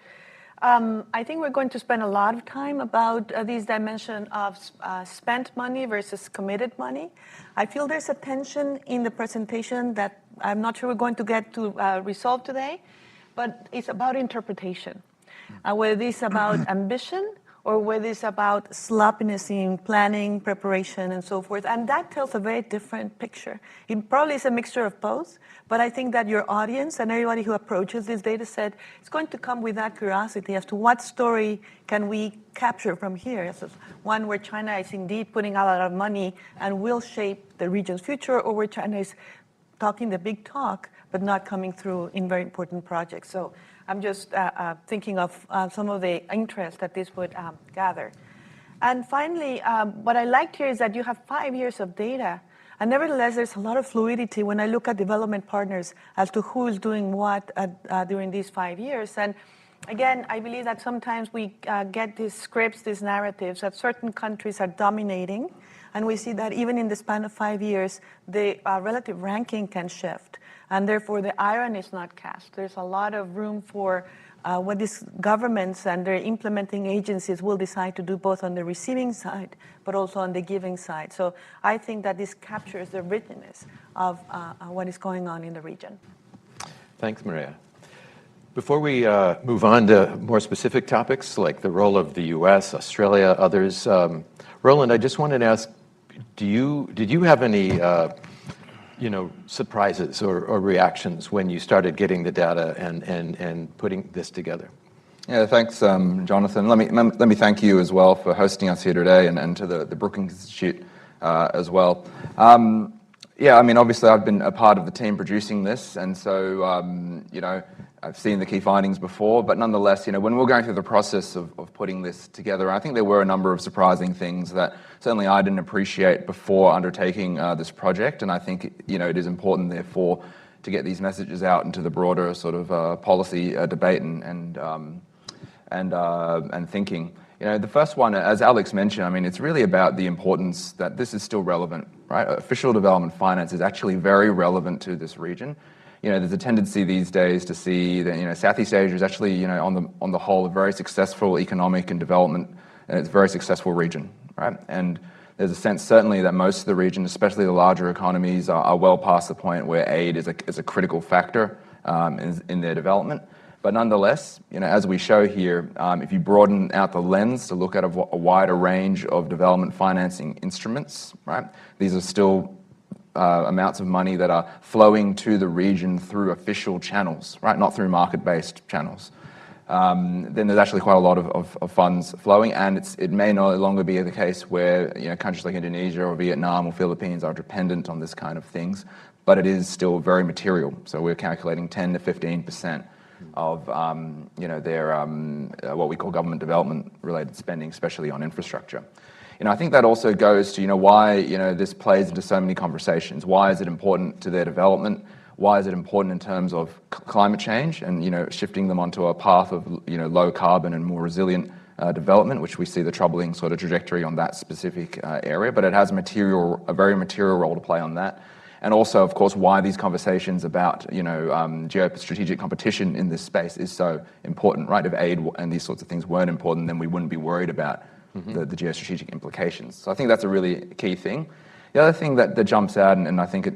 I think we're going to spend a lot of time about this dimension of spent money versus committed money. I feel there's a tension in the presentation that I'm not sure we're going to get to resolve today, but it's about interpretation. Whether it's about ambition or whether it's about sloppiness in planning, preparation, and so forth. And that tells a very different picture. It probably is a mixture of both, but I think that your audience and everybody who approaches this data set is going to come with that curiosity as to what story can we capture from here. So one where China is indeed putting a lot of money and will shape the region's future, or where China is talking the big talk, but not coming through in very important projects. So I'm just thinking of some of the interest that this would gather. And finally, what I liked here is that you have 5 years of data, and nevertheless, there's a lot of fluidity when I look at development partners as to who is doing what during these 5 years. And again, I believe that sometimes we get these scripts, these narratives that certain countries are dominating, and we see that even in the span of 5 years, the relative ranking can shift. And therefore, the iron is not cast. There's a lot of room for what these governments and their implementing agencies will decide to do both on the receiving side, but also on the giving side. So I think that this captures the richness of what is going on in the region. Thanks, Mireya. Before we move on to more specific topics like the role of the U.S., Australia, others, Roland, I just wanted to ask, did you have any surprises or reactions when you started getting the data and putting this together? Yeah, thanks, Jonathan. Let me thank you as well for hosting us here today, and to the Brookings Institute as well. Yeah, I mean, obviously I've been a part of the team producing this, and so I've seen the key findings before, but nonetheless, when we were going through the process of putting this together, I think there were a number of surprising things that certainly I didn't appreciate before undertaking this project, and I think it is important, therefore, to get these messages out into the broader sort of policy debate and thinking. The first one, as Alex mentioned, I mean, it's really about the importance that this is still relevant, right? Official development finance is actually very relevant to this region. There's a tendency these days to see that Southeast Asia is actually on the whole a very successful economic and development, and it's a very successful region, right? And there's a sense certainly that most of the region, especially the larger economies, are well past the point where aid is a critical factor in their development. But nonetheless, as we show here, if you broaden out the lens to look at a wider range of development financing instruments, right? These are still amounts of money that are flowing to the region through official channels, right? Not through market-based channels. Then there's actually quite a lot of funds flowing, and it may no longer be the case where countries like Indonesia or Vietnam or Philippines are dependent on this kind of things, but it is still very material. So we're calculating 10 to 15% of their what we call government development-related spending, especially on infrastructure. I think that also goes to why this plays into so many conversations. Why is it important to their development? Why is it important in terms of climate change and shifting them onto a path of low carbon and more resilient development, which we see the troubling sort of trajectory on that specific area. But it has a very material role to play on that. And also, of course, why these conversations about geostrategic competition in this space is so important, right? If aid and these sorts of things weren't important, then we wouldn't be worried about the geostrategic implications. So I think that's a really key thing. The other thing that jumps out, and I think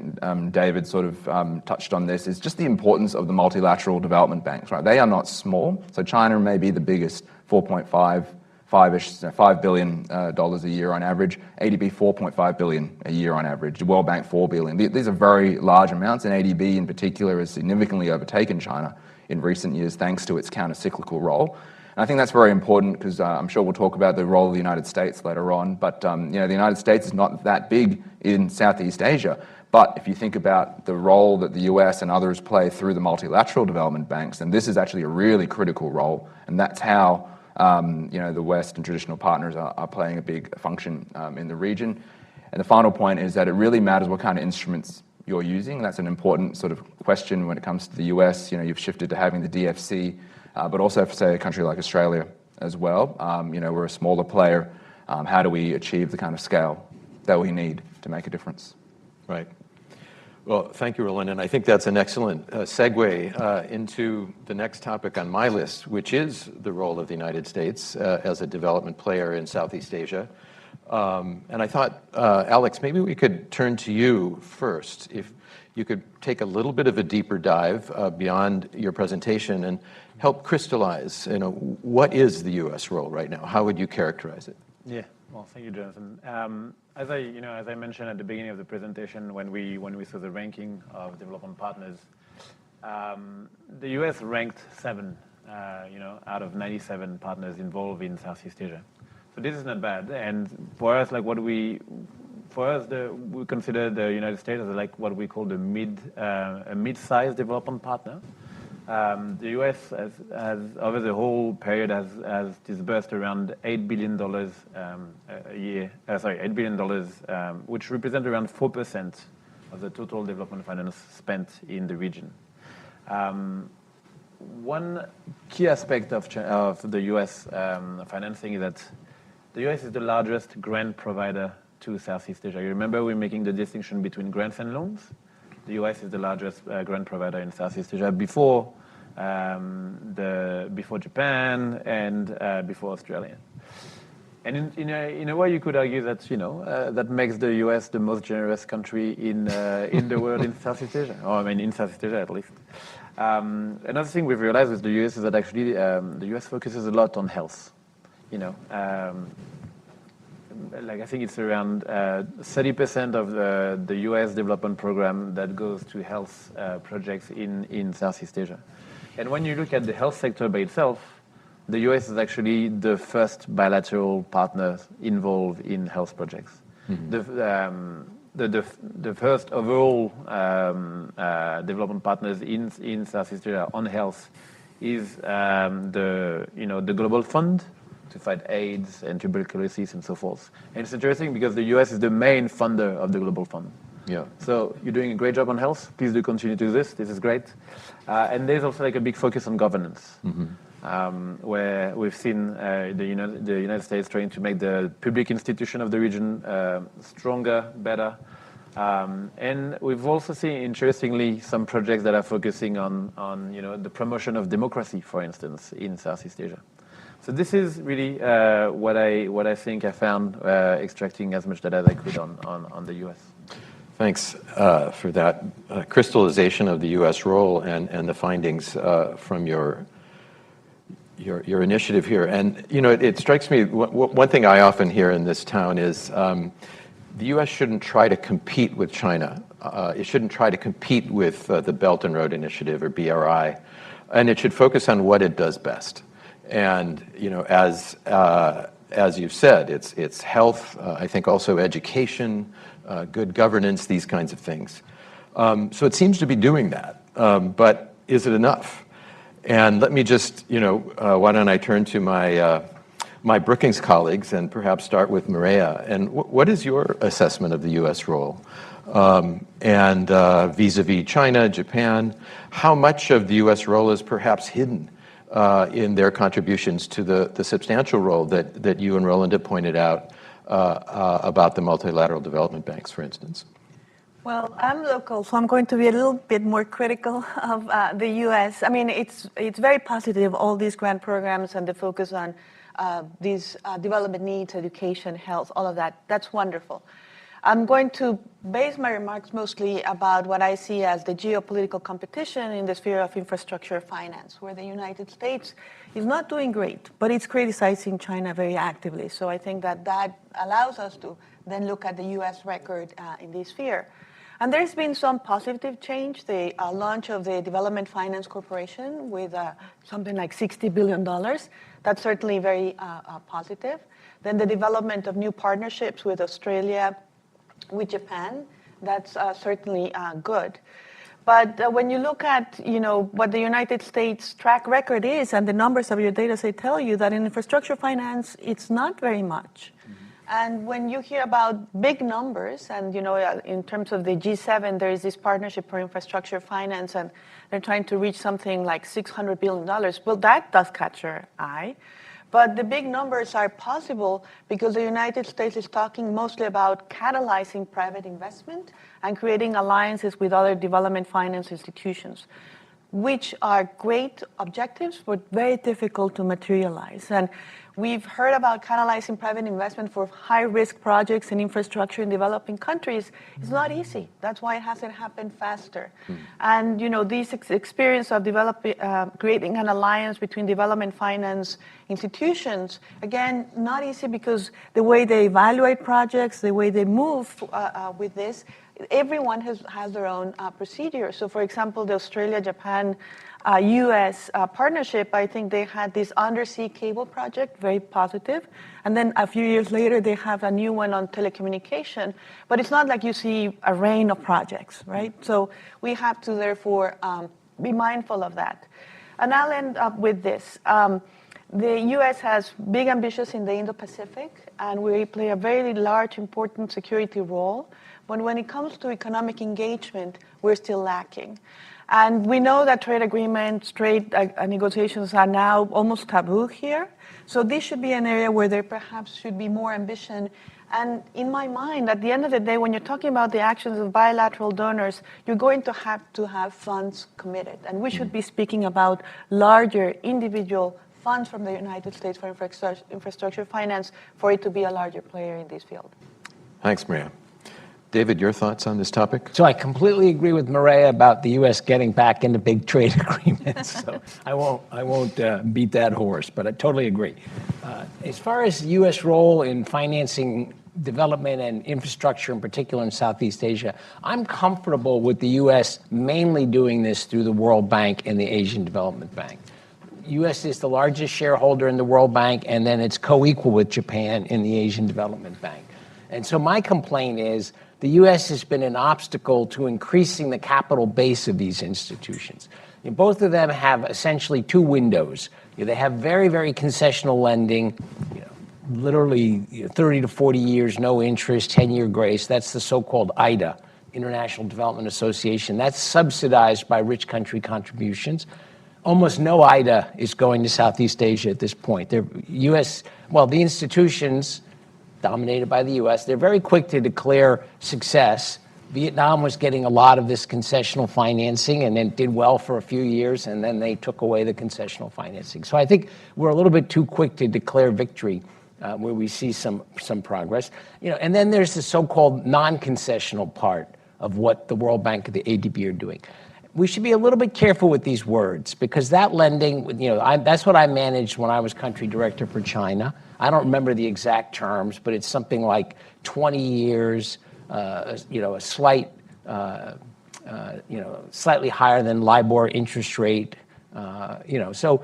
David sort of touched on this, is just the importance of the multilateral development banks, right? They are not small. So China may be the biggest, $5 billion a year on average. ADB, $4.5 billion a year on average. The World Bank, $4 billion. These are very large amounts, and ADB in particular has significantly overtaken China in recent years thanks to its counter-cyclical role. And I think that's very important because I'm sure we'll talk about the role of the United States later on, but the United States is not that big in Southeast Asia. But if you think about the role that the US and others play through the multilateral development banks, then this is actually a really critical role, and that's how the West and traditional partners are playing a big function in the region. And the final point is that it really matters what kind of instruments you're using. That's an important sort of question when it comes to the US. You've shifted to having the DFC, but also for, say, a country like Australia as well. We're a smaller player. How do we achieve the kind of scale that we need to make a difference? Right. Well, thank you, Roland. And I think that's an excellent segue into the next topic on my list, which is the role of the United States as a development player in Southeast Asia. And I thought, Alex, maybe we could turn to you first. If you could take a little bit of a deeper dive beyond your presentation and help crystallize, what is the U.S. role right now? How would you characterize it? Yeah. Well, thank you, Jonathan. As I mentioned at the beginning of the presentation, when we saw the ranking of development partners, the U.S. ranked 7, out of 97 partners involved in Southeast Asia. So this is not bad. And for us, we consider the United States as what we call a mid-sized development partner. The U.S. has over the whole period has disbursed around $8 billion a year. $8 billion, which represents around 4% of the total development finance spent in the region. One key aspect of the U.S. financing is that the U.S. is the largest grant provider to Southeast Asia. You remember we're making the distinction between grants and loans? The U.S. is the largest grant provider in Southeast Asia before Japan and before Australia. And in a way, you could argue that that makes the U.S. the most generous country in the world in Southeast Asia, or in Southeast Asia at least. Another thing we've realized with the U.S. is that actually the U.S. focuses a lot on health. I think it's around 30% of the U.S. development program that goes to health projects in Southeast Asia. And when you look at the health sector by itself, the U.S. is actually the first bilateral partner involved in health projects. Mm-hmm. The first overall development partners in Southeast Asia on health is the Global Fund to fight AIDS and tuberculosis and so forth. And it's interesting because the U.S. is the main funder of the Global Fund. Yeah. So you're doing a great job on health. Please do continue to do this. This is great. And there's also a big focus on governance, where we've seen the United States trying to make the public institution of the region stronger, better. And we've also seen, interestingly, some projects that are focusing on the promotion of democracy, for instance, in Southeast Asia. So this is really what I think I found extracting as much data as I could on the U.S. Thanks for that crystallization of the U.S. role and the findings from your your initiative here. And, you know, it strikes me, one thing I often hear in this town is the U.S. shouldn't try to compete with China. It shouldn't try to compete with the Belt and Road Initiative or BRI. And it should focus on what it does best. And, you know, as you've said, it's health, I think also education, good governance, these kinds of things. So it seems to be doing that. But is it enough? And let me just, you know, why don't I turn to my Brookings colleagues and perhaps start with Mireya. And what is your assessment of the U.S. role? And vis-a-vis China, Japan, how much of the U.S. role is perhaps hidden in their contributions to the substantial role that you and Roland have pointed out about the multilateral development banks, for instance? Well, I'm local, so I'm going to be a little bit more critical of the U.S. I mean, it's very positive, all these grant programs and the focus on these development needs, education, health, all of that. That's wonderful. I'm going to base my remarks mostly about what I see as the geopolitical competition in the sphere of infrastructure finance, where the United States is not doing great, but it's criticizing China very actively. So I think that allows us to then look at the U.S. record in this sphere. And there's been some positive change, the launch of the Development Finance Corporation with something like $60 billion. That's certainly very positive. Then the development of new partnerships with Australia, with Japan, that's certainly good. But when you look at, you know, what the United States track record is, and the numbers of your data say tell you that in infrastructure finance, it's not very much. And when you hear about big numbers, and, you know, in terms of the G7, there is this partnership for infrastructure finance, and they're trying to reach something like $600 billion. Well, that does catch your eye. But the big numbers are possible because the United States is talking mostly about catalyzing private investment and creating alliances with other development finance institutions, which are great objectives, but very difficult to materialize. And we've heard about catalyzing private investment for high-risk projects in infrastructure in developing countries. It's not easy. That's why it hasn't happened faster. And, you know, this experience of creating an alliance between development finance institutions, again, not easy because the way they evaluate projects, the way they move with this, everyone has their own procedure. So, for example, the Australia-Japan U.S. Partnership, I think they had this undersea cable project, very positive. And then a few years later, they have a new one on telecommunication. But it's not like you see a rain of projects, right? So we have to, therefore, be mindful of that. And I'll end up with this. The U.S. has big ambitions in the Indo-Pacific, and we play a very large, important security role. But when it comes to economic engagement, we're still lacking. And we know that trade agreements, trade negotiations are now almost taboo here. So this should be an area where there perhaps should be more ambition. And in my mind, at the end of the day, when you're talking about the actions of bilateral donors, you're going to have funds committed. And we should be speaking about larger individual funds from the United States for infrastructure finance for it to be a larger player in this field. Thanks, Mireya. David, your thoughts on this topic? So I completely agree with Mireya about the U.S. getting back into big trade agreements. So I won't beat that horse, but I totally agree. As far as the U.S. role in financing development and infrastructure, in particular in Southeast Asia, I'm comfortable with the U.S. mainly doing this through the World Bank and the Asian Development Bank. U.S. is the largest shareholder in the World Bank, and then it's co-equal with Japan in the Asian Development Bank. And so my complaint is the U.S. has been an obstacle to increasing the capital base of these institutions. And both of them have essentially two windows. They have very, very concessional lending, literally 30 to 40 years, no interest, 10-year grace. That's the so-called IDA, International Development Association. That's subsidized by rich country contributions. Almost no IDA is going to Southeast Asia at this point. The institutions dominated by the U.S., they're very quick to declare success. Vietnam was getting a lot of this concessional financing and then did well for a few years, and then they took away the concessional financing. So I think we're a little bit too quick to declare victory where we see some progress. And then there's the so-called non-concessional part of what the World Bank and the ADB are doing. we should be a little bit careful with these words, because that lending, that's what I managed when I was country director for China. I don't remember the exact terms, but it's something like 20 years, a slightly higher than LIBOR interest rate, So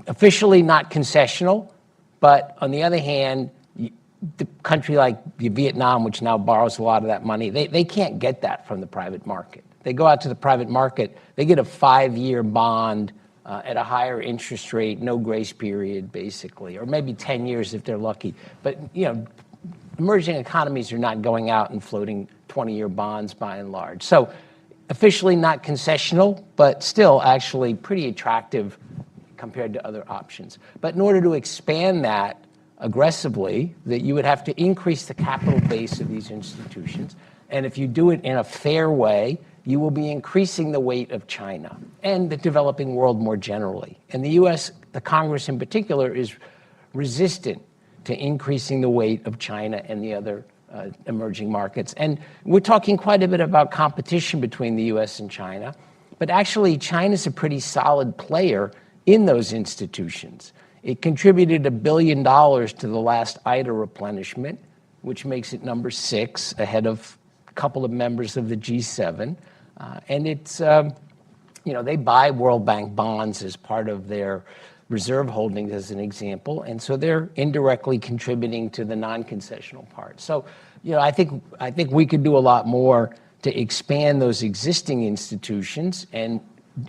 officially not concessional, but on the other hand, the country like Vietnam, which now borrows a lot of that money, they can't get that from the private market. They go out to the private market, they get a 5-year bond at a higher interest rate, no grace period, basically, or maybe 10 years if they're lucky. But, emerging economies are not going out and floating 20-year bonds by and large. So officially not concessional, but still actually pretty attractive compared to other options. But in order to expand that aggressively, that you would have to increase the capital base of these institutions. And if you do it in a fair way, you will be increasing the weight of China and the developing world more generally. And the US, the Congress in particular, is resistant to increasing the weight of China and the other emerging markets. And we're talking quite a bit about competition between the US and China, but actually China's a pretty solid player in those institutions. It contributed $1 billion to the last IDA replenishment, which makes it number 6, ahead of a couple of members of the G7. And it's, they buy World Bank bonds as part of their reserve holdings, as an example, and so they're indirectly contributing to the non-concessional part. So, I think we could do a lot more to expand those existing institutions, and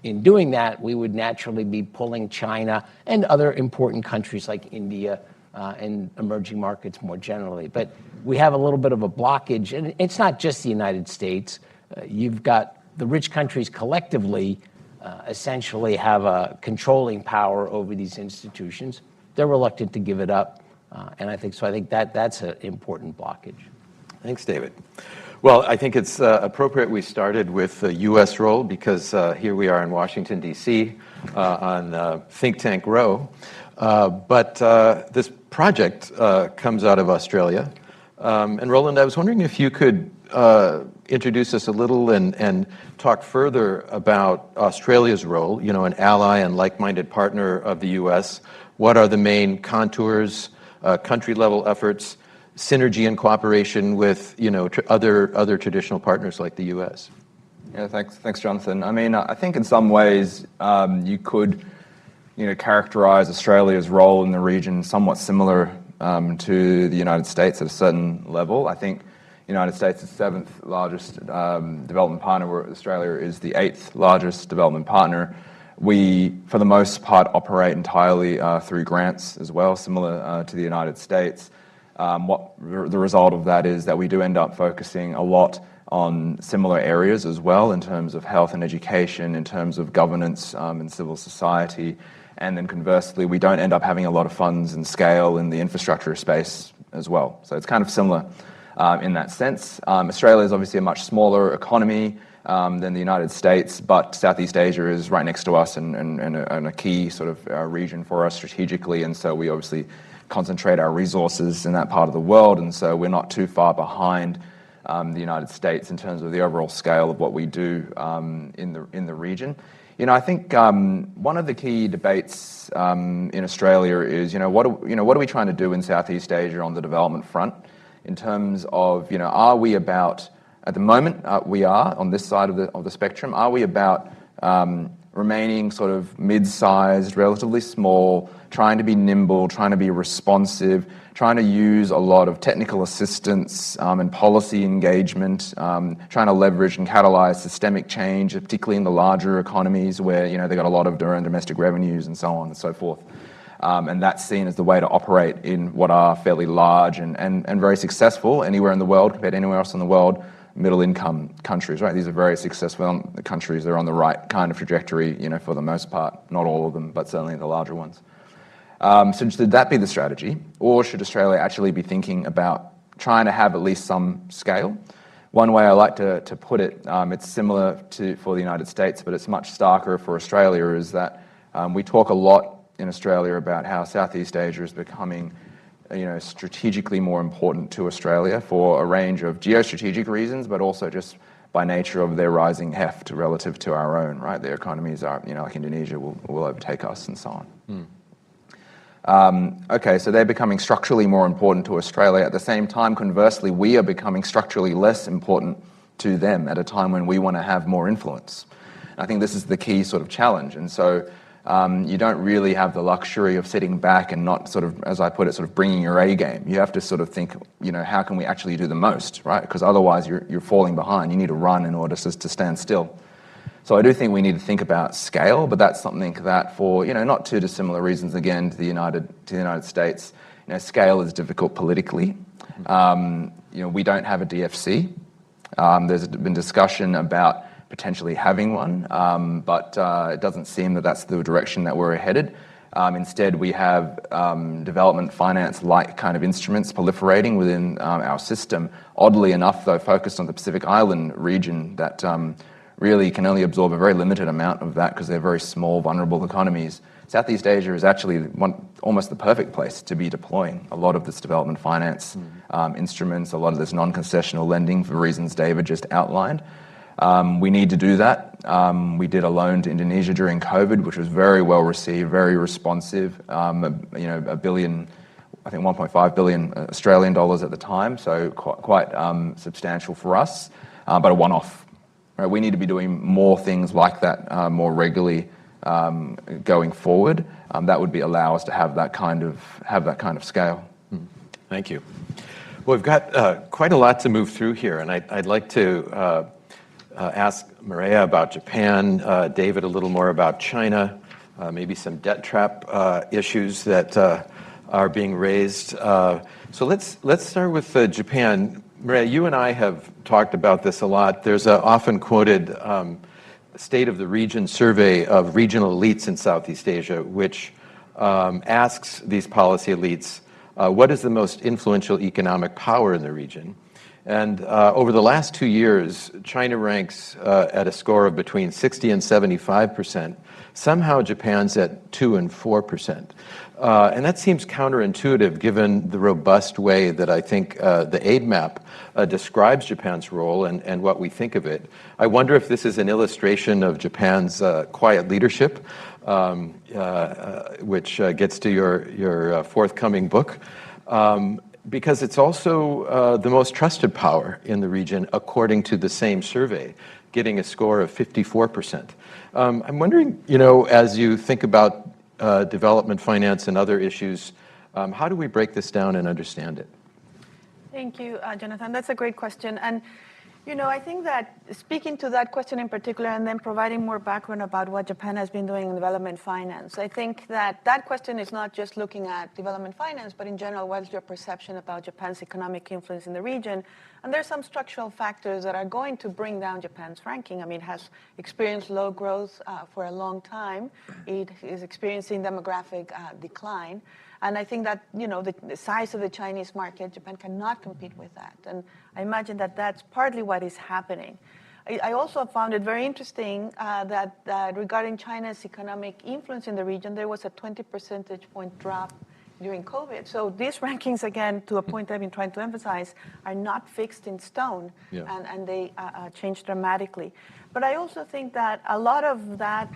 in doing that, we would naturally be pulling China and other important countries like India and emerging markets more generally. But we have a little bit of a blockage, and it's not just the United States. You've got the rich countries collectively essentially have a controlling power over these institutions. They're reluctant to give it up, and I think that's an important blockage. Thanks, David. Well, I think it's appropriate we started with the U.S. role, because here we are in Washington, D.C. On Think Tank Row. But this project comes out of Australia. And Roland, I was wondering if you could introduce us a little and talk further about Australia's role, an ally and like-minded partner of the U.S. What are the main contours, country-level efforts, synergy and cooperation with, other traditional partners like the U.S.? Yeah, thanks, Jonathan. I mean, I think in some ways you could, characterize Australia's role in the region somewhat similar to the United States at a certain level. I think the United States is the 7th largest development partner, where Australia is the 8th largest development partner. We, for the most part, operate entirely through grants as well, similar to the United States. The result of that is that we do end up focusing a lot on similar areas as well, in terms of health and education, in terms of governance and civil society. And then conversely, we don't end up having a lot of funds and scale in the infrastructure space as well. So it's kind of similar in that sense. Australia is obviously a much smaller economy than the United States, but Southeast Asia is right next to us and a key sort of region for us strategically. And so we obviously concentrate our resources in that part of the world. And so we're not too far behind the United States in terms of the overall scale of what we do in the region. I think one of the key debates in Australia is, what are we trying to do in Southeast Asia on the development front, in terms of, are we about, at the moment, we are on this side of the spectrum, are we about remaining sort of mid-sized, relatively small, trying to be nimble, trying to be responsive, trying to use a lot of technical assistance and policy engagement, trying to leverage and catalyze systemic change, particularly in the larger economies where, they've got a lot of their own domestic revenues and so on and so forth. And that's seen as the way to operate in what are fairly large and very successful anywhere in the world, compared to anywhere else in the world, middle-income countries, right? These are very successful countries. They're on the right kind of trajectory, for the most part. Not all of them, but certainly the larger ones. So should that be the strategy? Or should Australia actually be thinking about trying to have at least some scale? One way I like to put it, it's similar for the United States, but it's much starker for Australia, is that we talk a lot in Australia about how Southeast Asia is becoming strategically more important to Australia for a range of geostrategic reasons, but also just by nature of their rising heft relative to our own, right? Their economies are, like Indonesia will overtake us and so on. Okay, so they're becoming structurally more important to Australia. At the same time, conversely, we are becoming structurally less important to them at a time when we want to have more influence. I think this is the key sort of challenge. And so you don't really have the luxury of sitting back and not sort of, as I put it, sort of bringing your A game. You have to sort of think, how can we actually do the most, right? Because otherwise you're falling behind. You need to run in order to stand still. So I do think we need to think about scale, but that's something that for, not too dissimilar reasons, again, to the United States, scale is difficult politically. We don't have a DFC. There's been discussion about potentially having one, but it doesn't seem that that's the direction that we're headed. Instead, we have development finance-like kind of instruments proliferating within our system. Oddly enough, though, focused on the Pacific Island region that really can only absorb a very limited amount of that because they're very small, vulnerable economies. Southeast Asia is actually almost the perfect place to be deploying a lot of this development finance instruments, a lot of this non-concessional lending for reasons David just outlined. We need to do that. We did a loan to Indonesia during COVID, which was very well received, very responsive. $1 billion, I think 1.5 billion Australian dollars at the time, so quite substantial for us, but a one-off. Right? We need to be doing more things like that more regularly going forward. That would allow us to have that kind of scale. Thank you. Well, we've got quite a lot to move through here, and I'd like to ask Mireya about Japan, David a little more about China, maybe some debt trap issues that are being raised. So let's start with Japan. Mireya, you and I have talked about this a lot. There's an often quoted State of the Region survey of regional elites in Southeast Asia, which asks these policy elites, what is the most influential economic power in the region? And over the last 2 years, China ranks at a score of between 60 and 75%. Somehow Japan's at 2 and 4%. And that seems counterintuitive given the robust way that I think the aid map describes Japan's role and what we think of it. I wonder if this is an illustration of Japan's quiet leadership, which gets to your forthcoming book. Because it's also the most trusted power in the region, according to the same survey, getting a score of 54%. I'm wondering, as you think about development finance and other issues, how do we break this down and understand it? Thank you, Jonathan. That's a great question. And I think that speaking to that question in particular and then providing more background about what Japan has been doing in development finance, I think that question is not just looking at development finance, but in general, what is your perception about Japan's economic influence in the region? And there's some structural factors that are going to bring down Japan's ranking. I mean, it has experienced low growth for a long time. It is experiencing demographic decline. And I think that, the size of the Chinese market, Japan cannot compete with that. And I imagine that that's partly what is happening. I also found it very interesting that regarding China's economic influence in the region, there was a 20 percentage point drop during COVID. So these rankings, again, to a point I've been trying to emphasize, are not fixed in stone, and they change dramatically. But I also think that a lot of that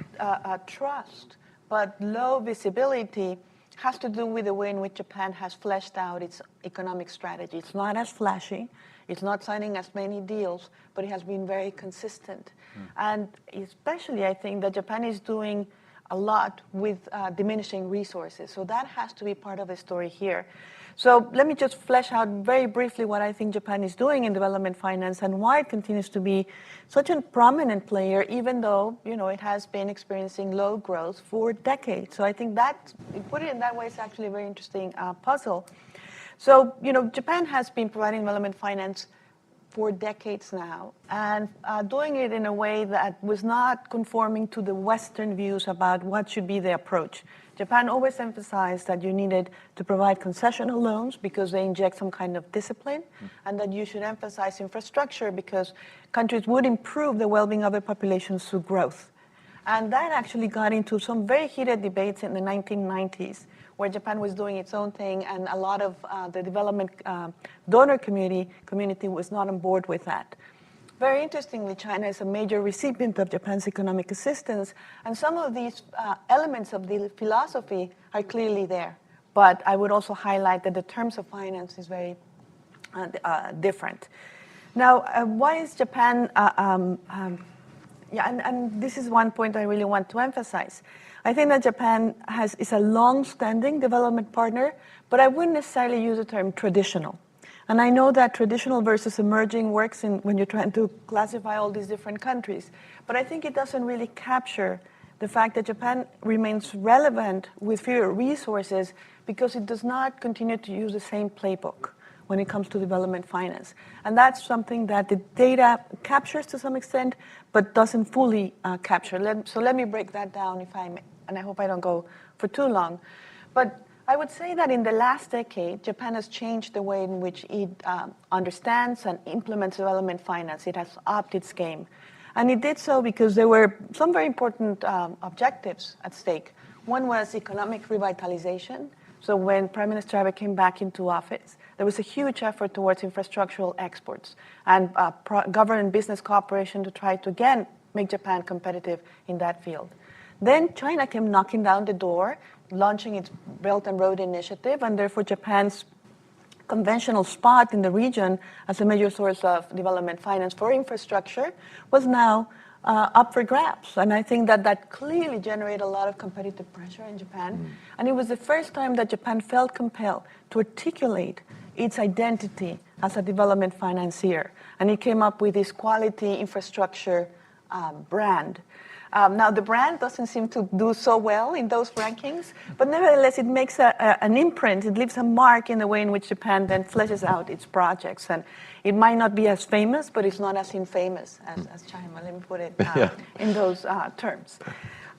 trust, but low visibility, has to do with the way in which Japan has fleshed out its economic strategy. It's not as flashy, it's not signing as many deals, but it has been very consistent. And especially, I think that Japan is doing a lot with diminishing resources. So that has to be part of the story here. So let me just flesh out very briefly what I think Japan is doing in development finance and why it continues to be such a prominent player, even though, it has been experiencing low growth for decades. So I think that, put it in that way, is actually a very interesting puzzle. So, Japan has been providing development finance for decades now, and doing it in a way that was not conforming to the Western views about what should be the approach. Japan always emphasized that you needed to provide concessional loans because they inject some kind of discipline, and that you should emphasize infrastructure because countries would improve the well-being of their populations through growth. And that actually got into some very heated debates in the 1990s where Japan was doing its own thing, and a lot of the development donor community was not on board with that. Very interestingly, China is a major recipient of Japan's economic assistance, and some of these elements of the philosophy are clearly there. But I would also highlight that the terms of finance is very different. Now, why is Japan, and this is one point I really want to emphasize. I think that Japan is a long-standing development partner, but I wouldn't necessarily use the term traditional. And I know that traditional versus emerging works when you're trying to classify all these different countries. But I think it doesn't really capture the fact that Japan remains relevant with fewer resources because it does not continue to use the same playbook when it comes to development finance. And that's something that the data captures to some extent, but doesn't fully capture. So let me break that down, if I may, and I hope I don't go for too long. But I would say that in the last decade, Japan has changed the way in which it understands and implements development finance. It has upped its game. And it did so because there were some very important objectives at stake. One was economic revitalization. So when Prime Minister Abe came back into office, there was a huge effort towards infrastructural exports and government business cooperation to try to, again, make Japan competitive in that field. Then China came knocking down the door, launching its Belt and Road Initiative, and therefore Japan's conventional spot in the region as a major source of development finance for infrastructure was now up for grabs. And I think that that clearly generated a lot of competitive pressure in Japan. And it was the first time that Japan felt compelled to articulate its identity as a development financier. And it came up with this quality infrastructure brand. Now, the brand doesn't seem to do so well in those rankings, but nevertheless, it makes an imprint. It leaves a mark in the way in which Japan then fleshes out its projects. And it might not be as famous, but it's not as infamous as China. Let me put it in those terms.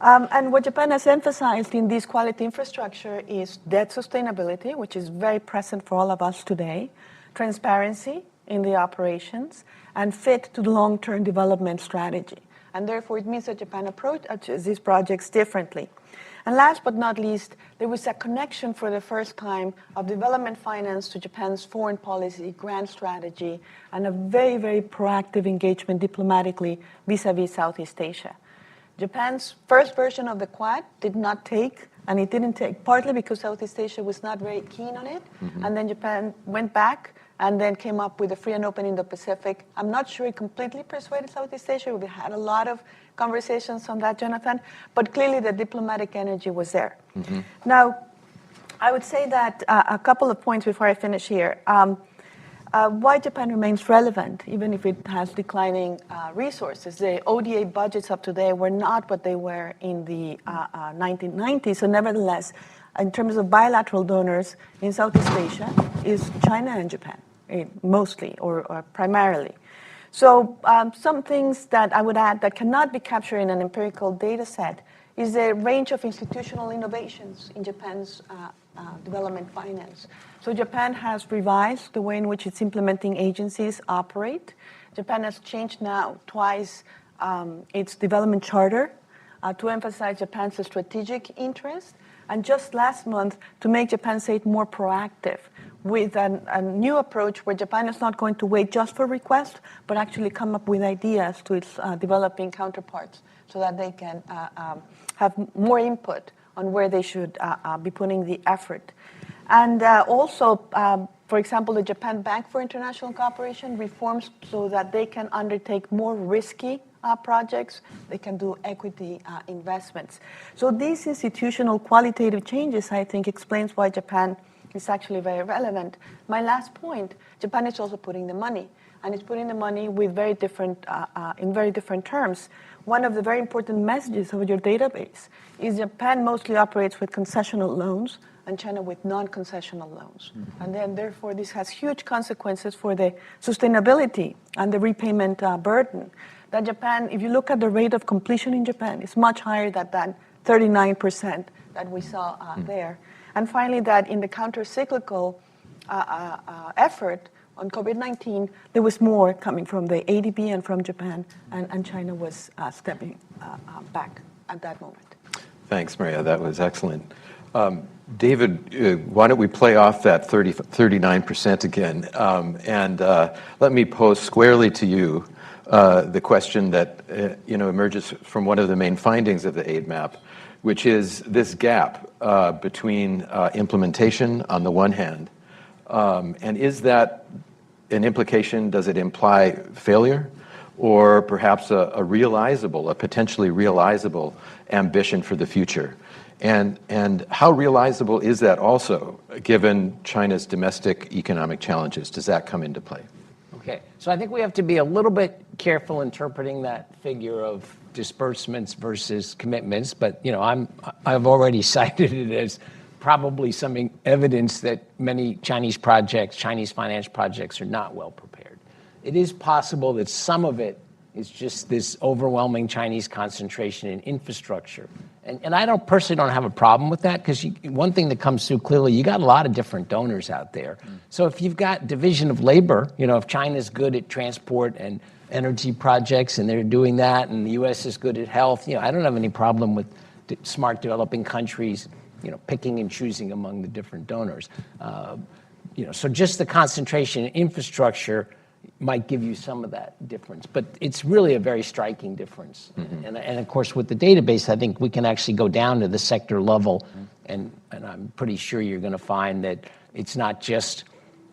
And what Japan has emphasized in this quality infrastructure is debt sustainability, which is very present for all of us today, transparency in the operations, and fit to the long-term development strategy. And therefore, it means that Japan approaches these projects differently. And last but not least, there was a connection for the first time of development finance to Japan's foreign policy, grand strategy, and a very, very proactive engagement diplomatically vis-a-vis Southeast Asia. Japan's first version of the Quad did not take, and it didn't take partly because Southeast Asia was not very keen on it. And then Japan went back and then came up with a free and open Indo-Pacific. I'm not sure it completely persuaded Southeast Asia. We had a lot of conversations on that, Jonathan, but clearly the diplomatic energy was there. Now, I would say that a couple of points before I finish here. Why Japan remains relevant, even if it has declining resources. The ODA budgets of today were not what they were in the 1990s, so nevertheless, in terms of bilateral donors in Southeast Asia, is China and Japan, mostly or primarily. So some things that I would add that cannot be captured in an empirical data set is the range of institutional innovations in Japan's development finance. So Japan has revised the way in which its implementing agencies operate. Japan has changed now twice its development charter to emphasize Japan's strategic interest, and just last month to make Japan state more proactive with a new approach where Japan is not going to wait just for requests, but actually come up with ideas to its developing counterparts so that they can have more input on where they should be putting the effort. And also, for example, the Japan Bank for International Cooperation reforms so that they can undertake more risky projects. They can do equity investments. So these institutional qualitative changes, I think, explains why Japan is actually very relevant. My last point, Japan is also putting the money, and it's putting the money with very different, in very different terms. One of the very important messages of your database is Japan mostly operates with concessional loans and China with non-concessional loans. And then, therefore, this has huge consequences for the sustainability and the repayment burden. That Japan, if you look at the rate of completion in Japan, it's much higher than 39% that we saw there. And finally, that in the counter-cyclical effort on COVID-19, there was more coming from the ADB and from Japan, and China was stepping back at that moment. Thanks, Mireya. That was excellent. David, why don't we play off that 39% again, and let me pose squarely to you the question that emerges from one of the main findings of the aid map, which is this gap between implementation on the one hand, and is that an implication? Does it imply failure, or perhaps a potentially realizable ambition for the future? And how realizable is that also, given China's domestic economic challenges? Does that come into play? Okay, so I think we have to be a little bit careful interpreting that figure of disbursements versus commitments, but I've already cited it as probably some evidence that many Chinese finance projects are not well prepared. It is possible that some of it is just this overwhelming Chinese concentration in infrastructure. And I personally don't have a problem with that, because one thing that comes through clearly, you got a lot of different donors out there. So if you've got division of labor, if China's good at transport and energy projects and they're doing that, and the US is good at health, I don't have any problem with smart developing countries, picking and choosing among the different donors. So just the concentration in infrastructure might give you some of that difference, but it's really a very striking difference. And of course, with the database, I think we can actually go down to the sector level, and I'm pretty sure you're going to find that it's not just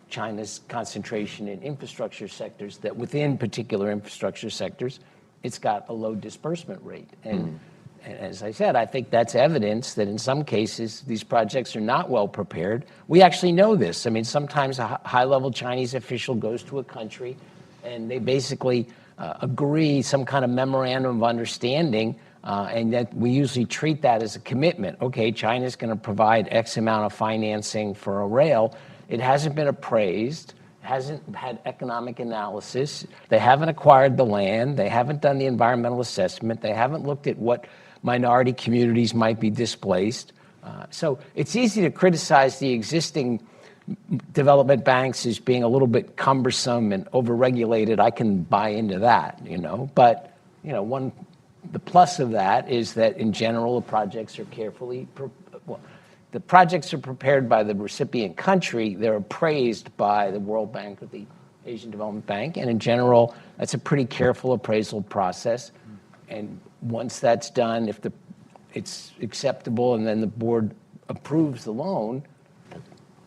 China's concentration in infrastructure sectors, that within particular infrastructure sectors, it's got a low disbursement rate. And as I said, I think that's evidence that in some cases, these projects are not well prepared. We actually know this. I mean, sometimes a high-level Chinese official goes to a country and they basically agree some kind of memorandum of understanding, and that we usually treat that as a commitment. Okay, China's going to provide X amount of financing for a rail. It hasn't been appraised, hasn't had economic analysis. They haven't acquired the land. They haven't done the environmental assessment. They haven't looked at what minority communities might be displaced. So it's easy to criticize the existing development banks as being a little bit cumbersome and overregulated. I can buy into that, But, the plus of that is that in general, the projects are the projects are prepared by the recipient country. They're appraised by the World Bank or the Asian Development Bank. And in general, that's a pretty careful appraisal process. And once that's done, if it's acceptable and then the board approves the loan,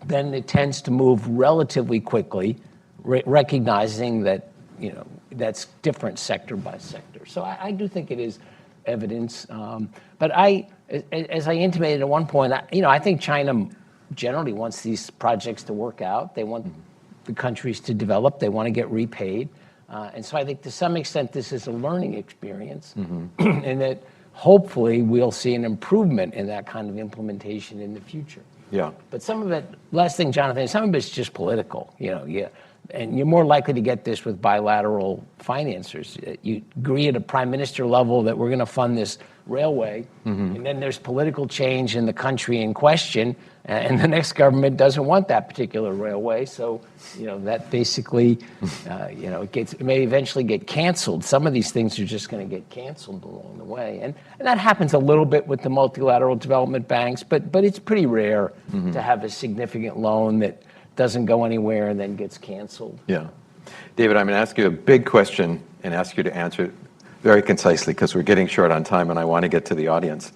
then it tends to move relatively quickly, recognizing that, that's different sector by sector. So I do think it is evidence. But as I intimated at one point, I think China generally wants these projects to work out. They want the countries to develop. They want to get repaid. And so I think to some extent this is a learning experience, and that hopefully we'll see an improvement in that kind of implementation in the future. Yeah. But some of it, last thing, Jonathan, some of it's just political, and you're more likely to get this with bilateral financiers. You agree at a prime minister level that we're going to fund this railway, and then there's political change in the country in question, and the next government doesn't want that particular railway. So, that basically, it may eventually get canceled. Some of these things are just going to get canceled along the way. And that happens a little bit with the multilateral development banks, but it's pretty rare to have a significant loan that doesn't go anywhere and then gets canceled. Yeah. David, I'm going to ask you a big question and ask you to answer it very concisely, because we're getting short on time and I want to get to the audience.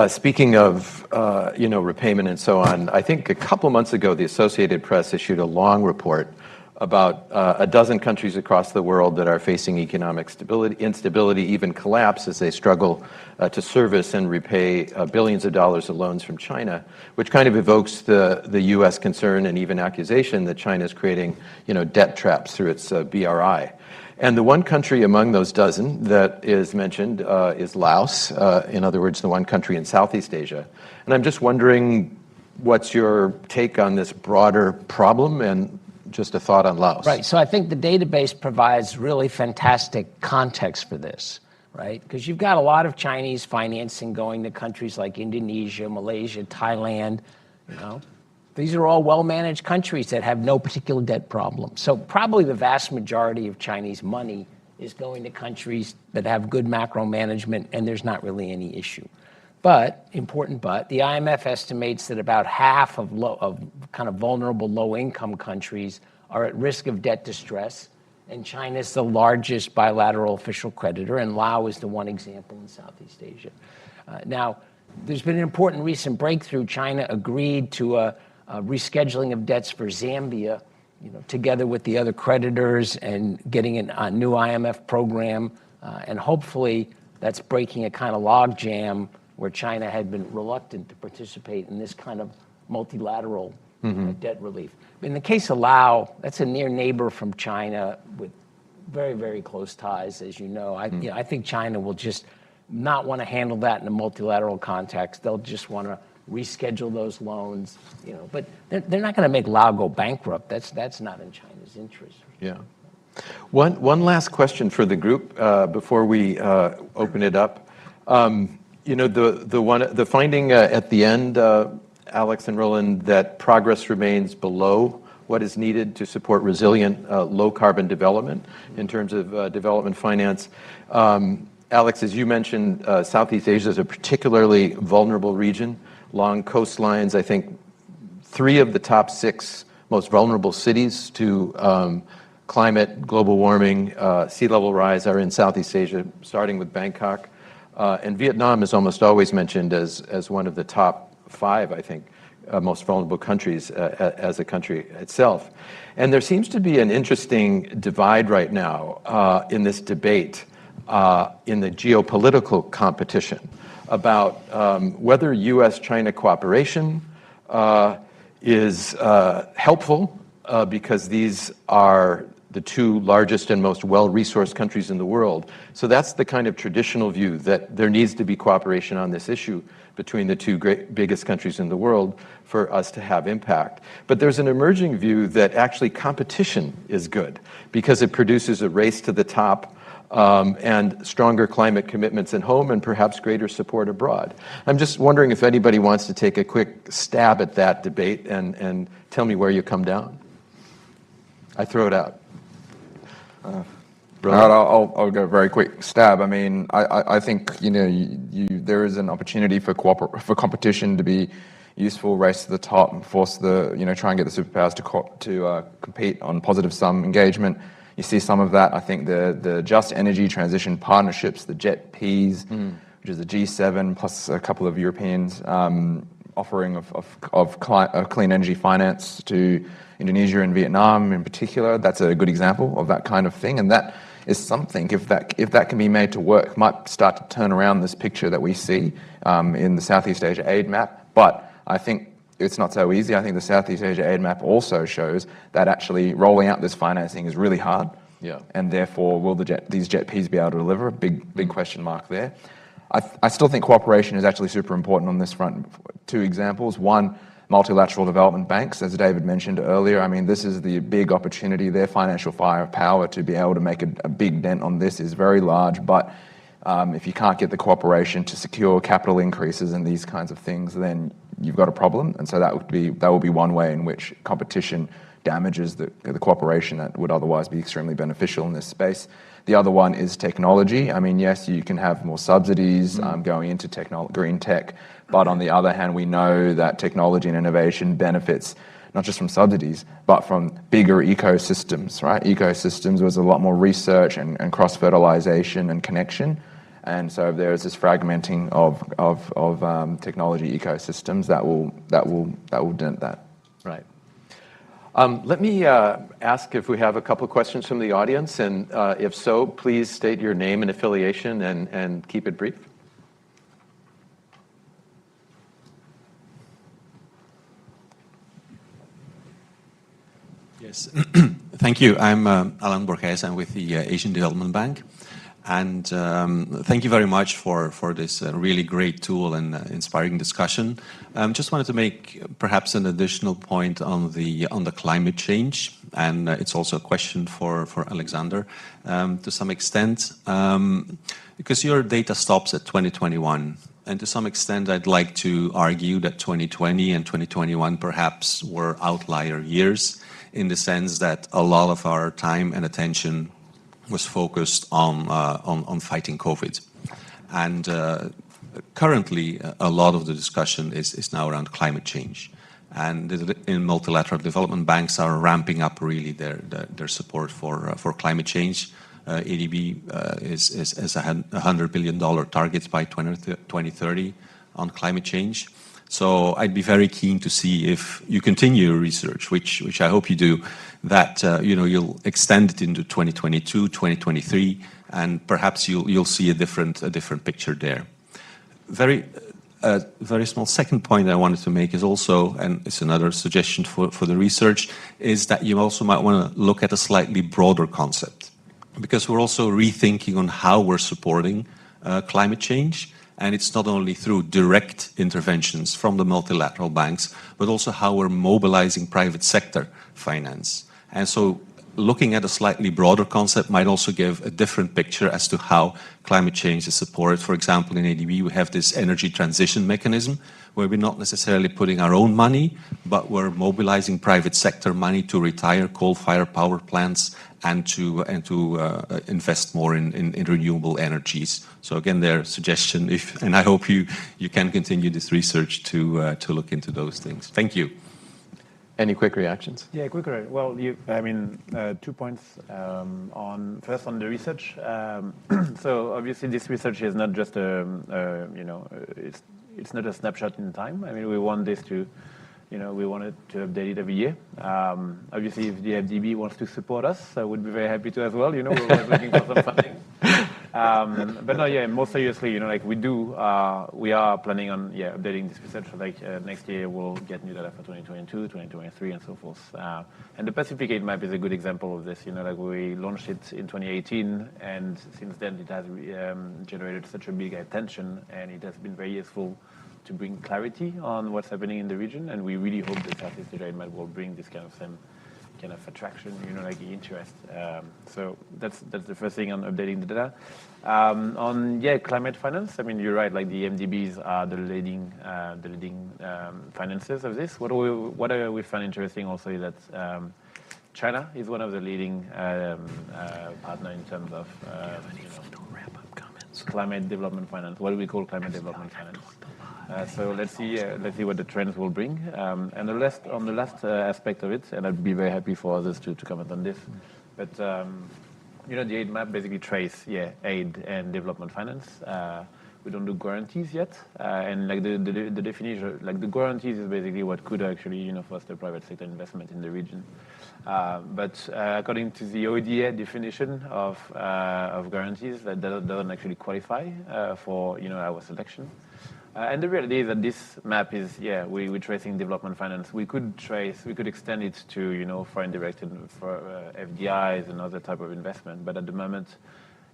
Speaking of, repayment and so on, I think a couple months ago, the Associated Press issued a long report about a dozen countries across the world that are facing economic instability, even collapse, as they struggle to service and repay billions of dollars of loans from China, which kind of evokes the U.S. concern and even accusation that China is creating, debt traps through its BRI. And the one country among those dozen that is mentioned is Laos, in other words, the one country in Southeast Asia. And I'm just wondering, what's your take on this broader problem, and just a thought on Laos? Right, so I think the database provides really fantastic context for this, right? Because you've got a lot of Chinese financing going to countries like Indonesia, Malaysia, Thailand, These are all well-managed countries that have no particular debt problem. So probably the vast majority of Chinese money is going to countries that have good macro management, and there's not really any issue. But, important but, the IMF estimates that about half of kind of vulnerable low-income countries are at risk of debt distress, and China is the largest bilateral official creditor, and Laos is the one example in Southeast Asia. Now, there's been an important recent breakthrough. China agreed to a rescheduling of debts for Zambia, together with the other creditors, and getting a new IMF program, and hopefully that's breaking a kind of logjam where China had been reluctant to participate in this kind of multilateral debt relief. In the case of Laos, that's a near neighbor from China with very, very close ties, as you know. I think China will just not want to handle that in a multilateral context. They'll just want to reschedule those loans, but they're not going to make Laos go bankrupt. That's not in China's interest. Yeah. One last question for the group before we open it up. The finding at the end, Alex and Roland, that progress remains below what is needed to support resilient low-carbon development in terms of development finance. Alex, as you mentioned, Southeast Asia is a particularly vulnerable region, long coastlines. I think 3 of the top 6 most vulnerable cities to climate, global warming, sea level rise are in Southeast Asia, starting with Bangkok. And Vietnam is almost always mentioned as one of the top 5, I think, most vulnerable countries as a country itself. And there seems to be an interesting divide right now in this debate in the geopolitical competition about whether U.S.-China cooperation is helpful because these are the 2 largest and most well-resourced countries in the world. So that's the kind of traditional view, that there needs to be cooperation on this issue between the 2 biggest countries in the world for us to have impact. But there's an emerging view that actually competition is good because it produces a race to the top and stronger climate commitments at home and perhaps greater support abroad. I'm just wondering if anybody wants to take a quick stab at that debate and tell me where you come down. I throw it out. I'll go very quick stab. I mean, I think there is an opportunity for competition to be useful, race to the top, and force try and get the superpowers to compete on positive sum engagement. You see some of that. I think the Just Energy Transition Partnerships, the JETPs, which is the G7 plus a couple of Europeans, offering of clean energy finance to Indonesia and Vietnam in particular. That's a good example of that kind of thing, and that is something, if that can be made to work, might start to turn around this picture that we see in the Southeast Asia aid map. But I think it's not so easy. I think the Southeast Asia aid map also shows that actually rolling out this financing is really hard. Yeah. And therefore, will these JETPs be able to deliver? A big question mark there. I still think cooperation is actually super important on this front. 2 examples. One, multilateral development banks, as David mentioned earlier. I mean, this is the big opportunity. Their financial firepower to be able to make a big dent on this is very large. But if you can't get the cooperation to secure capital increases and these kinds of things, then you've got a problem. And so that will be one way in which competition damages the cooperation that would otherwise be extremely beneficial in this space. The other one is technology. I mean, yes, you can have more subsidies going into green tech, but on the other hand, we know that technology and innovation benefits not just from subsidies, but from bigger ecosystems, right? Ecosystems was a lot more research and cross-fertilization and connection. And so there's this fragmenting of technology ecosystems that will dent that. Right. Let me ask if we have a couple of questions from the audience, and if so, please state your name and affiliation and keep it brief. Yes, thank you. I'm Alan Borges. I'm with the Asian Development Bank. And thank you very much for this really great tool and inspiring discussion. Just wanted to make perhaps an additional point on the climate change, and it's also a question for Alexandre to some extent, because your data stops at 2021. And to some extent, I'd like to argue that 2020 and 2021 perhaps were outlier years in the sense that a lot of our time and attention was focused on fighting COVID. And currently, a lot of the discussion is now around climate change. And in multilateral development banks are ramping up really their support for climate change. ADB is a $100 billion target by 2030 on climate change. So I'd be very keen to see if you continue your research, which I hope you do, that you'll extend it into 2022, 2023, and perhaps you'll see a different picture there. Very small second point I wanted to make is also, and it's another suggestion for the research, is that you also might want to look at a slightly broader concept, because we're also rethinking on how we're supporting climate change. And it's not only through direct interventions from the multilateral banks, but also how we're mobilizing private sector finance. And so looking at a slightly broader concept might also give a different picture as to how climate change is supported. For example, in ADB, we have this energy transition mechanism where we're not necessarily putting our own money, but we're mobilizing private sector money to retire coal-fired power plants and to invest more in renewable energies. So again, their suggestion, and I hope you can continue this research to look into those things. Thank you. Any quick reactions? Yeah, quick. Well, 2 points. First on the research. So obviously, this research is not just it's not a snapshot in time. I mean, we want this to, we want it to update it every year. Obviously, if the FDB wants to support us, I would be very happy to as well. We're always looking for some funding. But no, yeah, more seriously, we are planning on, updating this research. Next year we'll get new data for 2022, 2023, and so forth. And the Pacific Aid Map is a good example of this. We launched it in 2018, and since then it has generated such a big attention, and it has been very useful to bring clarity on what's happening in the region. And we really hope the Southeast Asia Aid Map will bring this kind of attraction, interest. So that's the first thing on updating the data. On climate finance, I mean, you're right. Like the MDBs are the leading financiers of this. What we find interesting also is that China is one of the leading partner in terms of climate development finance. What do we call climate development finance? So let's see what the trends will bring. And on the last aspect of it, and I'd be very happy for others to comment on this. But the aid map basically trace aid and development finance. We don't do guarantees yet, and the definition, the guarantees is basically what could actually foster private sector investment in the region. But according to the ODA definition of guarantees, that doesn't actually qualify for our selection. And the reality is that this map is, we're tracing development finance. We could extend it to, foreign direct for FDIs and other type of investment. But at the moment,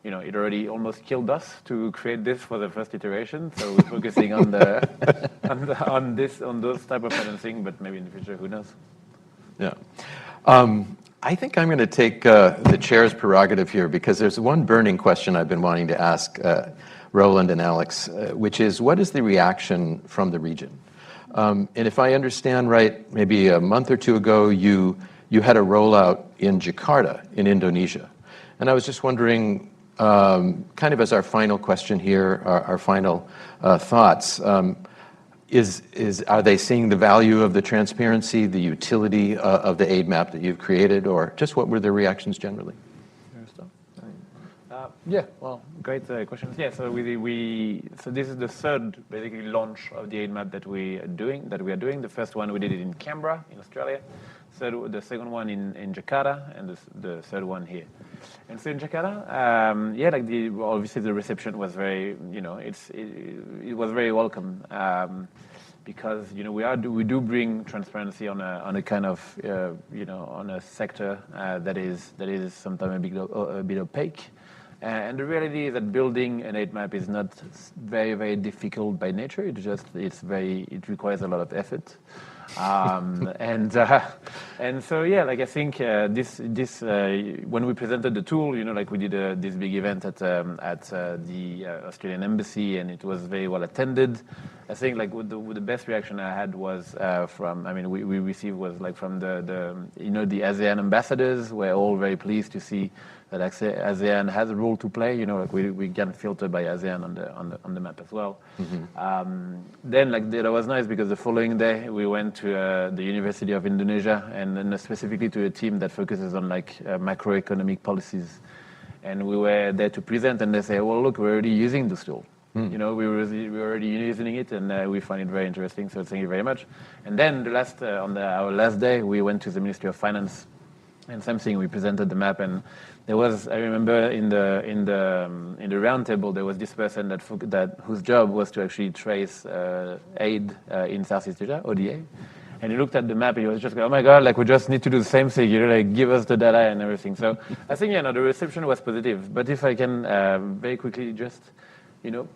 it already almost killed us to create this for the first iteration. So we're focusing on those type of financing. But maybe in the future, who knows? Yeah. I think I'm going to take the chair's prerogative here, because there's one burning question I've been wanting to ask Roland and Alex, which is, what is the reaction from the region? And if I understand right, maybe a month or two ago, you had a rollout in Jakarta in Indonesia. And I was just wondering, kind of as our final question here, our final thoughts, are they seeing the value of the transparency, the utility of the aid map that you've created, or just what were their reactions generally? Well, great questions. Yeah, so so this is the third basically launch of the aid map that we are doing. The first one we did it in Canberra, in Australia. The second one in Jakarta, and the third one here. And so in Jakarta, obviously the reception was very, it was very welcome. Because we do bring transparency on a kind of on a sector that is sometimes a bit opaque. And the reality is that building an aid map is not very, very difficult by nature. It requires a lot of effort. And so I think this when we presented the tool, we did this big event at the Australian Embassy, and it was very well attended. I think the best reaction I had was we received was from the ASEAN ambassadors. Were all very pleased to see that ASEAN has a role to play. You know, like we get filtered by ASEAN on the map as well. Then like that was nice because the following day we went to the University of Indonesia and then specifically to a team that focuses on like macroeconomic policies. And we were there to present, and they say, well, look, we're already using this tool. You know, we're already using it, and we find it very interesting. So thank you very much. And then our last day, we went to the Ministry of Finance, and same thing. We presented the map, and there was, I remember, in the round table, there was this person whose job was to actually trace aid in Southeast Asia, ODA. And he looked at the map, and he was just going, oh my God, like we just need to do the same thing, you know, like give us the data and everything. So I think, you know, the reception was positive. But if I can very quickly just, you know,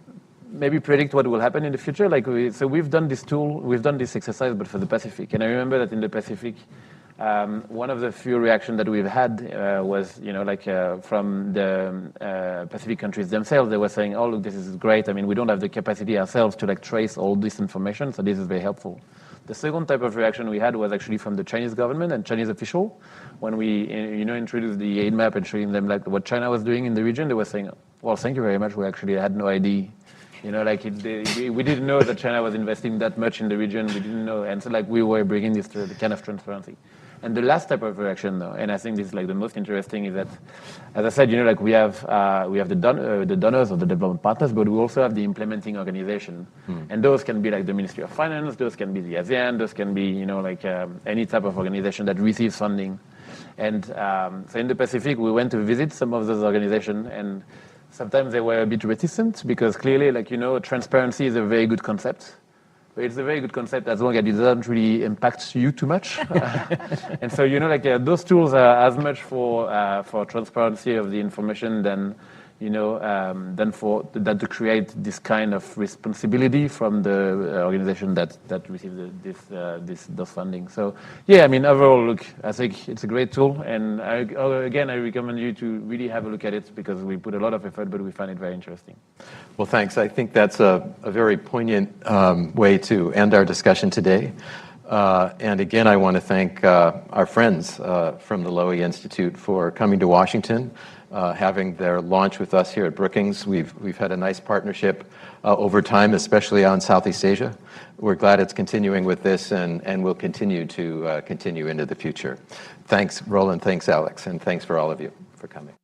maybe predict what will happen in the future. Like so we've done this exercise, but for the Pacific. And I remember that in the Pacific, one of the few reactions that we've had was, you know, like from the Pacific countries themselves, they were saying, oh, look, this is great. I mean, we don't have the capacity ourselves to like trace all this information, so this is very helpful. The second type of reaction we had was actually from the Chinese government and Chinese official. When we, you know, introduced the aid map and showing them like what China was doing in the region, they were saying, well, thank you very much. We actually had no idea. You know, like we didn't know that China was investing that much in the region. We didn't know, and so like we were bringing this to the kind of transparency. And the last type of reaction, though, and I think this is like the most interesting, is that, as I said, you know, like we have the donors or the development partners, but we also have the implementing organization, and those can be like the Ministry of Finance, those can be the ASEAN, those can be, you know, like any type of organization that receives funding. And so in the Pacific, we went to visit some of those organizations, and sometimes they were a bit reticent because clearly, like, you know, transparency is a very good concept. But it's a very good concept as long as it doesn't really impact you too much. And so, you know, like those tools are as much for transparency of the information than, you know, than to create this kind of responsibility from the organization that receives those funding. So, yeah, I mean, overall, look, I think it's a great tool. And again, I recommend you to really have a look at it because we put a lot of effort, but we find it very interesting. Well, thanks. I think that's a very poignant way to end our discussion today. And again, I want to thank our friends from the Lowy Institute for coming to Washington, having their launch with us here at Brookings. We've had a nice partnership over time, especially on Southeast Asia. We're glad it's continuing with this, and will continue to continue into the future. Thanks, Roland. Thanks, Alex. And thanks for all of you for coming.